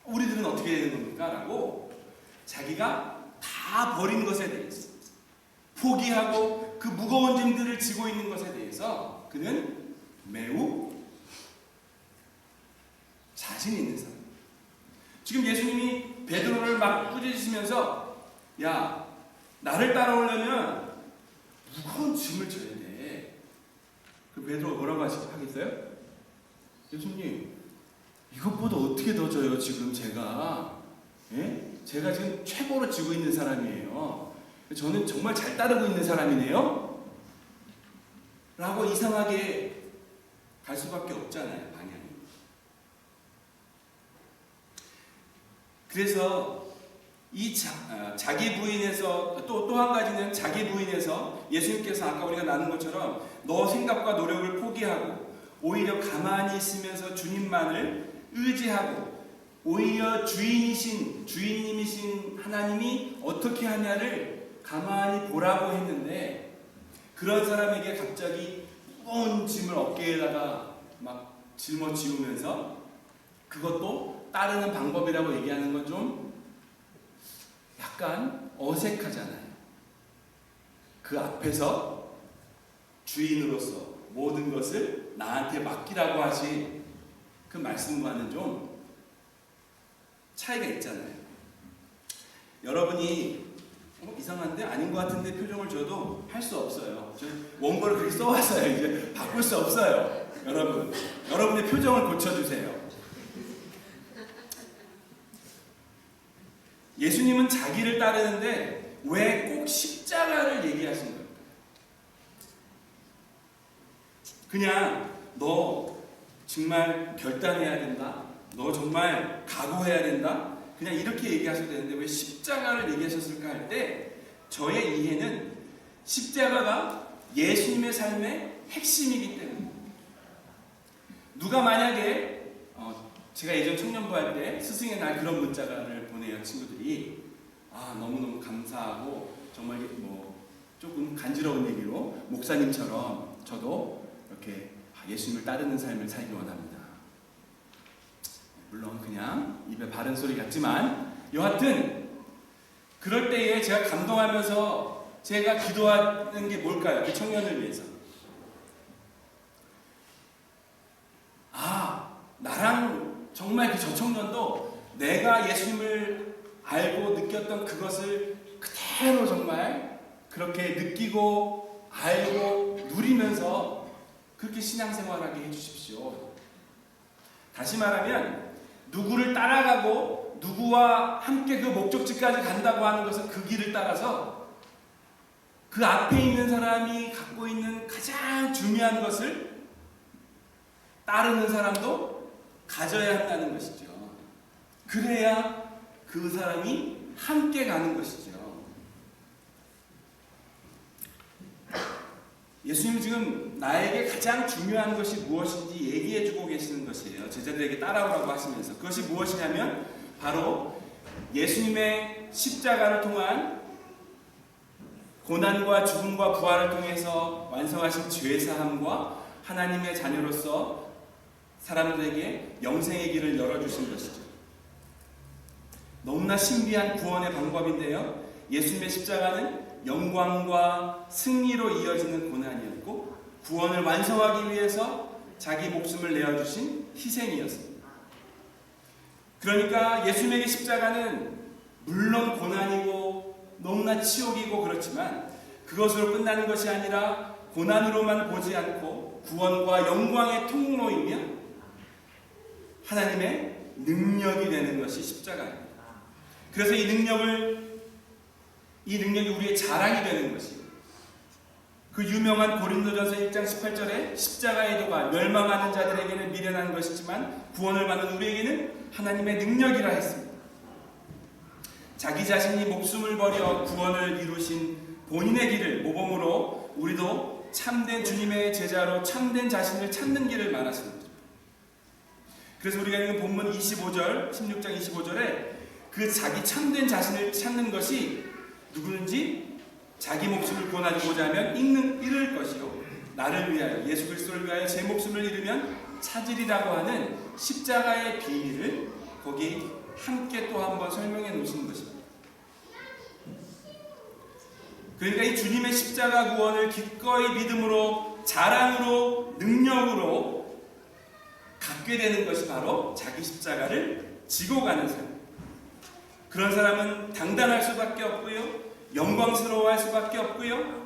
Speaker 6: 우리들은 어떻게 되는 겁니까? 라고 자기가 다 버린 것에 대해서 포기하고 그 무거운 짐들을 지고 있는 것에 대해서 그는 매우 자신 있는 사람. 지금 예수님이 베드로를 막 꾸짖으시면서 야, 나를 따라오려면 무거운 짐을 져야 돼. 그 베드로가 뭐라고 하겠어요? 예수님, 이것보다 어떻게 더 져요? 지금 제가 제가 지금 최고로 지고 있는 사람이에요. 저는 정말 잘 따르고 있는 사람이네요. 라고 이상하게 갈 수밖에 없잖아요, 방향이. 그래서 이 자기 부인에서 또 한 가지는 자기 부인에서 예수님께서 아까 우리가 나눈 것처럼 너 생각과 노력을 포기하고 오히려 가만히 있으면서 주님만을 의지하고 오히려 주인님이신 하나님이 어떻게 하냐를 가만히 보라고 했는데 그런 사람에게 갑자기 무거운 짐을 어깨에다가 막 짊어지우면서 그것도 따르는 방법이라고 얘기하는 건 좀 약간 어색하잖아요. 그 앞에서 주인으로서 모든 것을 나한테 맡기라고 하신 그 말씀과는 좀 차이가 있잖아요. 여러분이 이상한데 아닌 것 같은데 표정을 줘도 할 수 없어요. 저 원고를 그렇게 써왔어요. 이제 바꿀 수 없어요. 여러분의 표정을 고쳐주세요. 예수님은 자기를 따르는데 왜 꼭 십자가를 얘기하신 겁니까? 그냥 너 정말 결단해야 된다. 너 정말 각오해야 된다. 그냥 이렇게 얘기하셔도 되는데 왜 십자가를 얘기하셨을까 할 때 저의 이해는 십자가가 예수님의 삶의 핵심이기 때문에 누가 만약에 제가 예전 청년부 할 때 스승의 날 그런 문자를 보내요. 친구들이 너무너무 감사하고 정말 조금 간지러운 얘기로 목사님처럼 저도 이렇게 예수님을 따르는 삶을 살기 원합니다. 물론 그냥 입에 바른 소리 같지만 여하튼 그럴 때에 제가 감동하면서 제가 기도하는 게 뭘까요? 그 청년을 위해서. 나랑 정말 그 저 청년도 내가 예수님을 알고 느꼈던 그것을 그대로 정말 그렇게 느끼고 알고 누리면서 그렇게 신앙생활하게 해주십시오. 다시 말하면 누구를 따라가고 누구와 함께 그 목적지까지 간다고 하는 것은 그 길을 따라서 그 앞에 있는 사람이 갖고 있는 가장 중요한 것을 따르는 사람도 가져야 한다는 것이죠. 그래야 그 사람이 함께 가는 것이죠. 예수님은 지금 나에게 가장 중요한 것이 무엇인지 얘기해주고 계시는 것이에요. 제자들에게 따라오라고 하시면서. 그것이 무엇이냐면 바로 예수님의 십자가를 통한 고난과 죽음과 부활을 통해서 완성하신 죄사함과 하나님의 자녀로서 사람들에게 영생의 길을 열어주신 것이죠. 너무나 신비한 구원의 방법인데요. 예수님의 십자가는 영광과 승리로 이어지는 고난이었고 구원을 완성하기 위해서 자기 목숨을 내어주신 희생이었습니다. 그러니까 예수님에게 십자가는 물론 고난이고 너무나 치욕이고 그렇지만 그것으로 끝나는 것이 아니라 고난으로만 보지 않고 구원과 영광의 통로이며 하나님의 능력이 되는 것이 십자가입니다. 그래서 이 능력이 우리의 자랑이 되는 것이에요. 그 유명한 고린도전서 1장 18절에 십자가의 도가 멸망하는 자들에게는 미련한 것이지만 구원을 받는 우리에게는 하나님의 능력이라 했습니다. 자기 자신이 목숨을 버려 구원을 이루신 본인의 길을 모범으로 우리도 참된 주님의 제자로 참된 자신을 찾는 길을 말하시는 거죠. 그래서 우리가 읽는 본문 25절, 16장 25절에 그 자기 참된 자신을 찾는 것이 누구든지 자기 목숨을 구원하고자 하면 잃을 것이요 나를 위하여 예수 그리스도를 위하여 제 목숨을 잃으면 찾으리라고 하는 십자가의 비밀을 거기 함께 또 한번 설명해 놓으시는 것입니다. 그러니까 이 주님의 십자가 구원을 기꺼이 믿음으로 자랑으로 능력으로 갖게 되는 것이 바로 자기 십자가를 지고 가는 사람. 그런 사람은 당당할 수밖에 없고요. 영광스러워할 수밖에 없고요.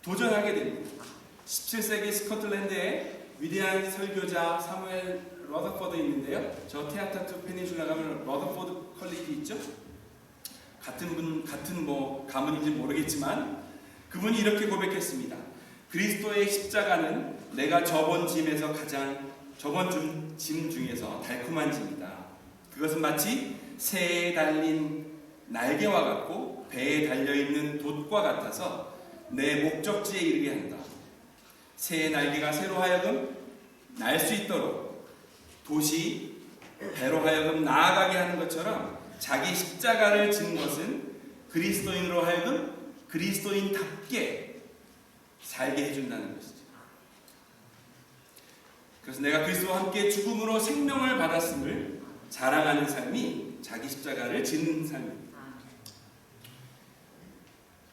Speaker 6: 도전하게 됩니다. 17세기 스코틀랜드에 위대한 설교자 사무엘 러더포드 있는데요. 저 테아타투 페닌슐라 가면 러더포드 컬리지 있죠? 같은 가문인지 모르겠지만 그분이 이렇게 고백했습니다. 그리스도의 십자가는 내가 접은 짐 중에서 달콤한 짐이다. 그것은 마치 새에 달린 날개와 같고 배에 달려있는 돛과 같아서 내 목적지에 이르게 한다. 새의 날개가 새로 하여금 날 수 있도록 돛이 배로 하여금 나아가게 하는 것처럼 자기 십자가를 진 것은 그리스도인으로 하여금 그리스도인답게 살게 해준다는 것이죠. 그래서 내가 그리스도와 함께 죽음으로 생명을 받았음을 자랑하는 삶이 자기 십자가를 지는 삶입니다.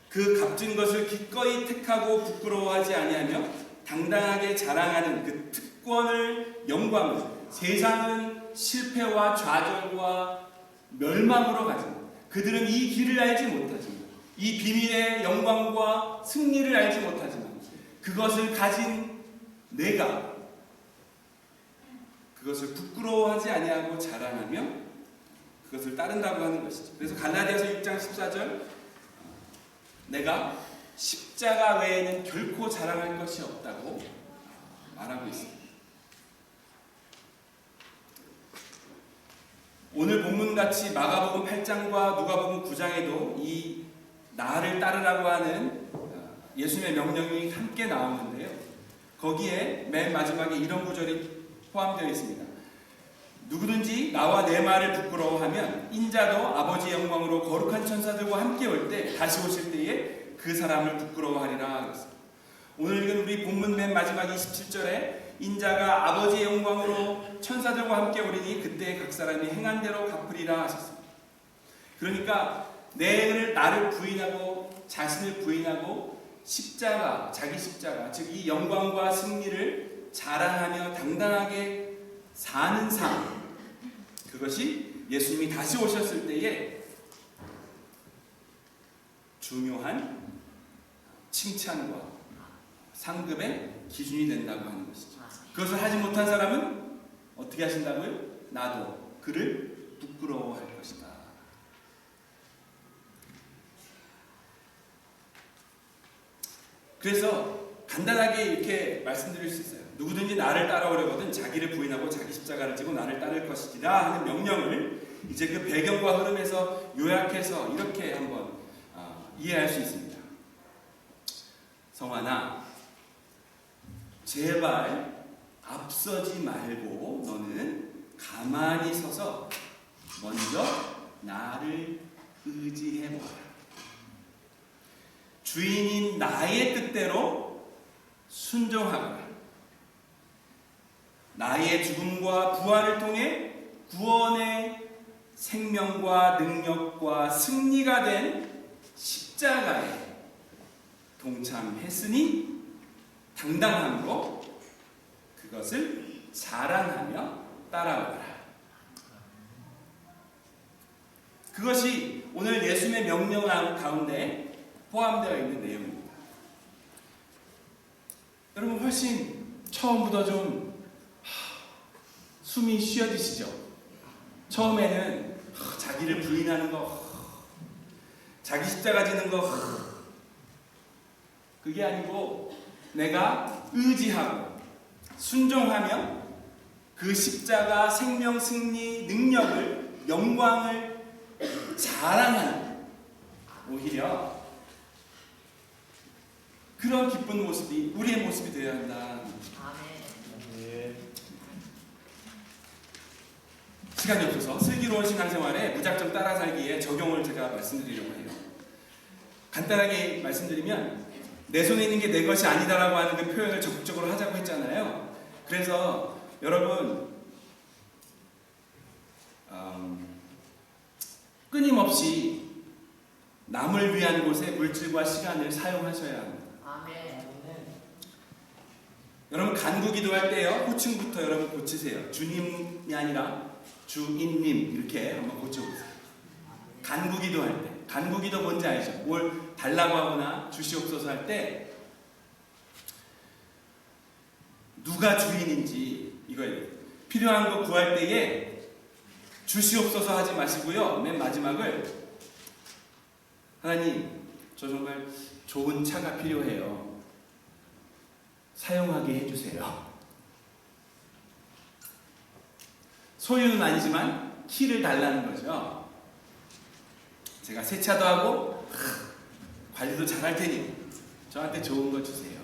Speaker 6: 그 값진 것을 기꺼이 택하고 부끄러워하지 아니하며 당당하게 자랑하는 그 특권을, 영광을 세상은 실패와 좌절과 멸망으로 가집니다. 그들은 이 길을 알지 못하지만, 이 비밀의 영광과 승리를 알지 못하지만, 그것을 가진 내가 그것을 부끄러워하지 아니하고 자랑하며 그것을 따른다고 하는 것이죠. 그래서 갈라디아서 6장 14절, 내가 십자가 외에는 결코 자랑할 것이 없다고 말하고 있습니다. 오늘 본문같이 마가복음 8장과 누가복음 9장에도 이 나를 따르라고 하는 예수님의 명령이 함께 나오는데요. 거기에 맨 마지막에 이런 구절이 포함되어 있습니다. 누구든지 나와 내 말을 부끄러워하면 인자도 아버지의 영광으로 거룩한 천사들과 함께 올 때, 다시 오실 때에 그 사람을 부끄러워하리라 그랬습니다. 오늘 읽은 우리 본문 맨 마지막 27절에 인자가 아버지의 영광으로 천사들과 함께 오리니 그때 각 사람이 행한 대로 갚으리라 하셨습니다. 그러니까 나를 부인하고 자신을 부인하고 십자가, 자기 십자가, 즉 이 영광과 승리를 자랑하며 당당하게 사는 삶, 그것이 예수님이 다시 오셨을 때에 중요한 칭찬과 상급의 기준이 된다고 하는 것이죠. 그것을 하지 못한 사람은 어떻게 하신다고요? 나도 그를 부끄러워할 것이다. 그래서 간단하게 이렇게 말씀드릴 수 있어요. 누구든지 나를 따라오려거든 자기를 부인하고 자기 십자가를 지고 나를 따를 것이라 하는 명령을 이제 그 배경과 흐름에서 요약해서 이렇게 한번 이해할 수 있습니다. 성환아, 제발 앞서지 말고 너는 가만히 서서 먼저 나를 의지해보라. 주인인 나의 뜻대로 순종하거라. 나의 죽음과 부활을 통해 구원의 생명과 능력과 승리가 된 십자가에 동참했으니 당당함으로 그것을 자랑하며 따라오라. 그것이 오늘 예수님의 명령 가운데 포함되어 있는 내용입니다. 여러분 훨씬 처음보다 좀 숨이 쉬어지시죠? 처음에는 자기를 부인하는 거, 자기 십자가 지는 거, 그게 아니고 내가 의지하고 순종하며 그 십자가 생명, 승리, 능력을, 영광을 자랑하는, 오히려 그런 기쁜 모습이 우리의 모습이 되어야 한다. 시간이 없어서 슬기로운 신앙생활에 무작정 따라 살기에 적용을 제가 말씀드리려고 해요. 간단하게 말씀드리면 내 손에 있는 게 내 것이 아니다라고 하는 그 표현을 적극적으로 하자고 했잖아요. 그래서 여러분 끊임없이 남을 위한 곳에 물질과 시간을 사용하셔야 합니다. 여러분 간구기도 할 때요, 호칭부터 여러분 고치세요. 주님이 아니라 주인님 이렇게 한번 고쳐보세요. 간구기도 할 때, 간구기도 뭔지 알죠? 뭘 달라고 하거나 주시옵소서 할 때 누가 주인인지 이거예요. 필요한 거 구할 때에 주시옵소서 하지 마시고요, 맨 마지막을 하나님 저 정말 좋은 차가 필요해요. 사용하게 해주세요. 소유는 아니지만 키를 달라는 거죠. 제가 세차도 하고 관리도 잘할 테니 저한테 좋은 거 주세요.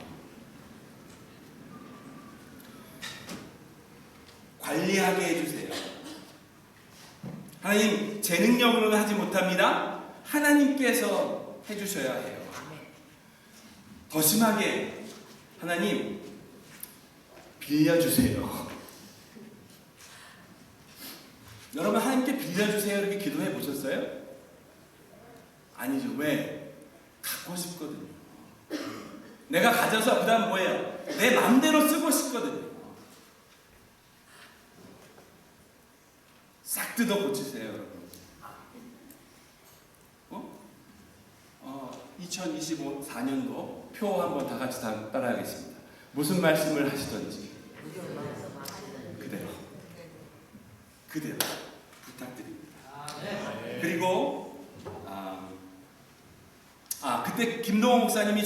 Speaker 6: 관리하게 해주세요. 하나님 제 능력으로는 하지 못합니다. 하나님께서 해주셔야 해요. 더 심하게 하나님 빌려주세요. 여러분 하나님께 빌려주세요 이렇게 기도해 보셨어요? 아니죠. 왜? 갖고 싶거든요. 내가 가져서 그 다음 뭐예요? 내 맘대로 쓰고 싶거든요. 싹 뜯어 고치세요 여러분. 2025-4년도 표 한번 다 같이 따라하겠습니다. 무슨 말씀을 하시던지 그대로 부탁드립니다. 그리고 그때 김동호 목사님이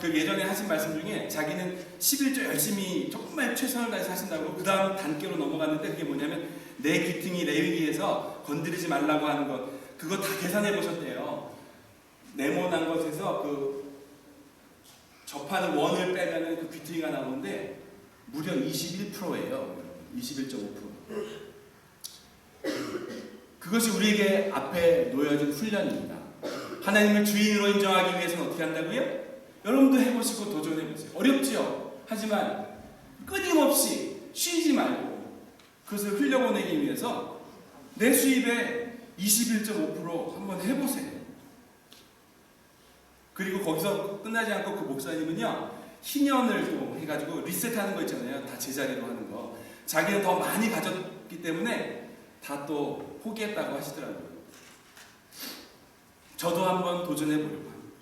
Speaker 6: 그 예전에 하신 말씀 중에 자기는 11조 열심히 정말 최선을 다해서 하신다고 그 다음 단계로 넘어갔는데 그게 뭐냐면 내 귀퉁이 레위기에서 건드리지 말라고 하는 것 그거 다 계산해 보셨대요. 네모난 것에서 그 접하는 원을 빼면은 그 귀퉁이가 나오는데 무려 21%예요. 21.5%. 그것이 우리에게 앞에 놓여진 훈련입니다. 하나님을 주인으로 인정하기 위해서는 어떻게 한다고요? 여러분도 해보시고 도전해보세요. 어렵지요? 하지만 끊임없이 쉬지 말고 그것을 흘려보내기 위해서 내 수입의 21.5% 한번 해보세요. 그리고 거기서 끝나지 않고 그 목사님은요 희년을 또 해가지고 리셋하는 거 있잖아요. 다 제자리로 하는 거. 자기는 더 많이 가졌기 때문에 다 또 포기했다고 하시더라고요. 저도 한번 도전해보려고 합니다.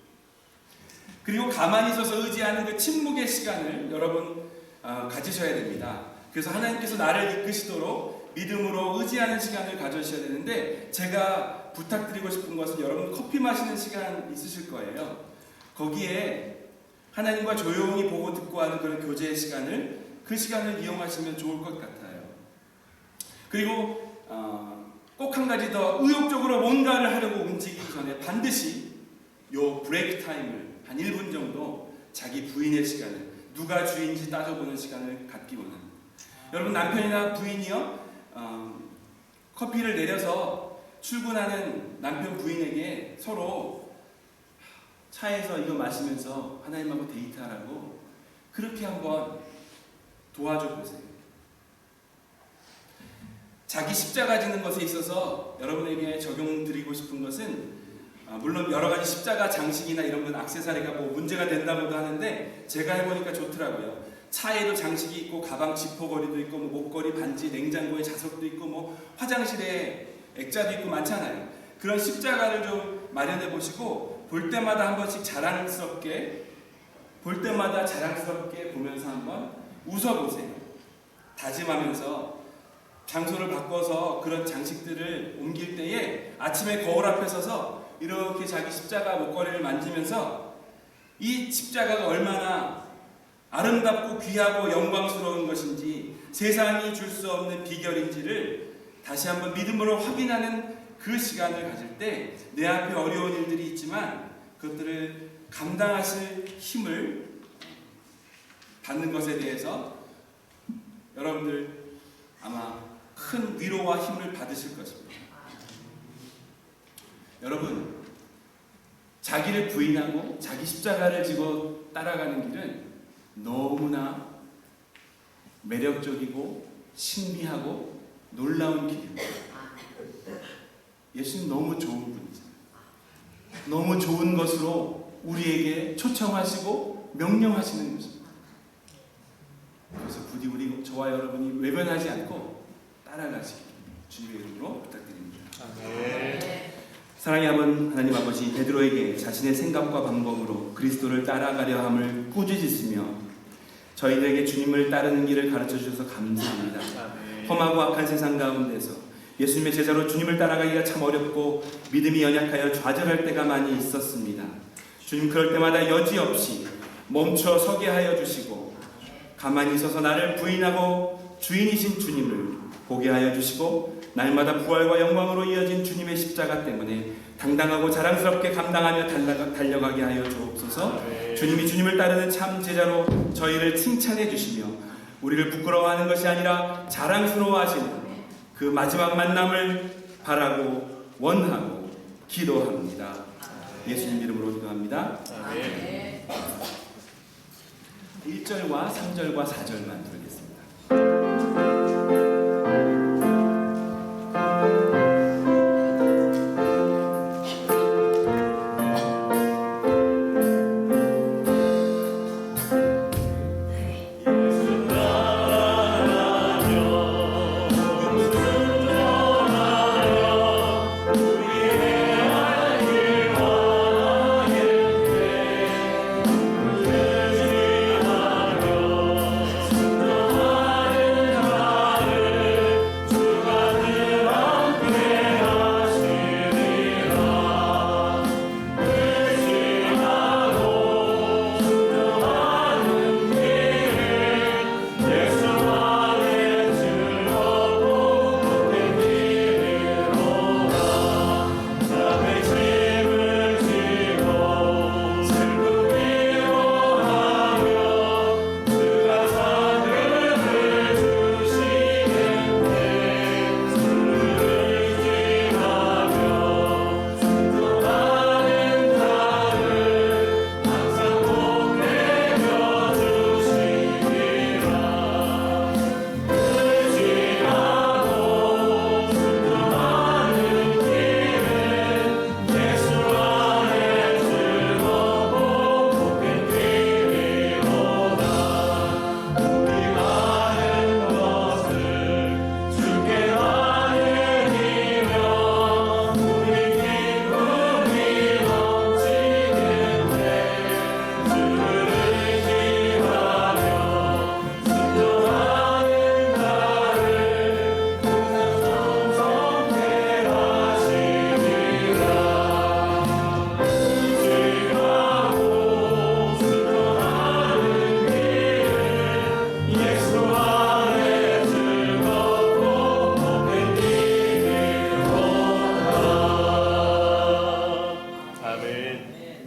Speaker 6: 그리고 가만히 있어서 의지하는 그 침묵의 시간을 여러분 가지셔야 됩니다. 그래서 하나님께서 나를 이끄시도록 믿음으로 의지하는 시간을 가져주셔야 되는데 제가 부탁드리고 싶은 것은 여러분 커피 마시는 시간 있으실 거예요. 거기에 하나님과 조용히 보고 듣고 하는 그런 교제의 시간을 그 시간을 이용하시면 좋을 것 같아요. 그리고 꼭 한 가지 더 의욕적으로 뭔가를 하려고 움직이기 전에 반드시 요 브레이크 타임을 한 1분 정도 자기 부인의 시간을 누가 주인인지 따져보는 시간을 갖기 원합니다. 여러분 남편이나 부인이요 커피를 내려서 출근하는 남편 부인에게 서로 차에서 이거 마시면서 하나님하고 데이트하라고 그렇게 한번 도와줘 보세요. 자기 십자가 지는 것에 있어서 여러분에게 적용드리고 싶은 것은 물론 여러 가지 십자가 장식이나 이런 건 액세서리가 뭐 문제가 된다고도 하는데 제가 해보니까 좋더라고요. 차에도 장식이 있고 가방 지퍼걸이도 있고 뭐 목걸이, 반지, 냉장고에 자석도 있고 뭐 화장실에 액자도 있고 많잖아요. 그런 십자가를 좀 마련해 보시고 볼 때마다 한 번씩 자랑스럽게 보면서 한번 웃어보세요. 다짐하면서 장소를 바꿔서 그런 장식들을 옮길 때에 아침에 거울 앞에 서서 이렇게 자기 십자가 목걸이를 만지면서 이 십자가가 얼마나 아름답고 귀하고 영광스러운 것인지 세상이 줄 수 없는 비결인지를 다시 한번 믿음으로 확인하는 그 시간을 가질 때 내 앞에 어려운 일들이 있지만 그것들을 감당하실 힘을 받는 것에 대해서 여러분들 아마 큰 위로와 힘을 받으실 것입니다. 여러분 자기를 부인하고 자기 십자가를 지고 따라가는 길은 너무나 매력적이고 신비하고 놀라운 길입니다. 예수님 너무 좋은 분이잖아요. 너무 좋은 것으로 우리에게 초청하시고 명령하시는 것입니다. 그래서 부디 우리 저와 여러분이 외면하지 않고 따라가시길 주님의 이름으로 부탁드립니다. 사랑의 하나님 아버지, 베드로에게 자신의 생각과 방법으로 그리스도를 따라가려 함을 꾸짖으시며 저희들에게 주님을 따르는 길을 가르쳐 주셔서 감사합니다. 험하고 악한 세상 가운데서 예수님의 제자로 주님을 따라가기가 참 어렵고 믿음이 연약하여 좌절할 때가 많이 있었습니다. 주님 그럴 때마다 여지없이 멈춰 서게 하여 주시고 가만히 있어서 나를 부인하고 주인이신 주님을 보게 하여 주시고 날마다 부활과 영광으로 이어진 주님의 십자가 때문에 당당하고 자랑스럽게 감당하며 달려가게 하여 주옵소서. 주님이 주님을 따르는 참 제자로 저희를 칭찬해 주시며 우리를 부끄러워하는 것이 아니라 자랑스러워하시는 그 마지막 만남을 바라고 원하고 기도합니다. 예수님 이름으로 기도합니다. 1절과 3절과 4절만 들겠습니다.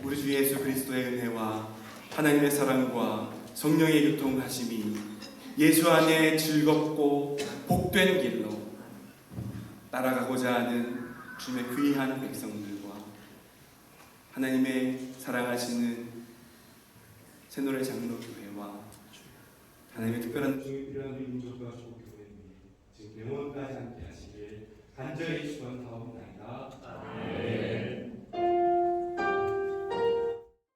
Speaker 6: 우리 주 예수 그리스도의 은혜와 하나님의 사랑과 성령의 교통하심이 예수 안에 즐겁고 복된 길로 따라가고자 하는 주님의 귀한 백성들과 하나님의 사랑하시는 새노래 장로교회와 하나님의 특별한 중에 필요한 민족과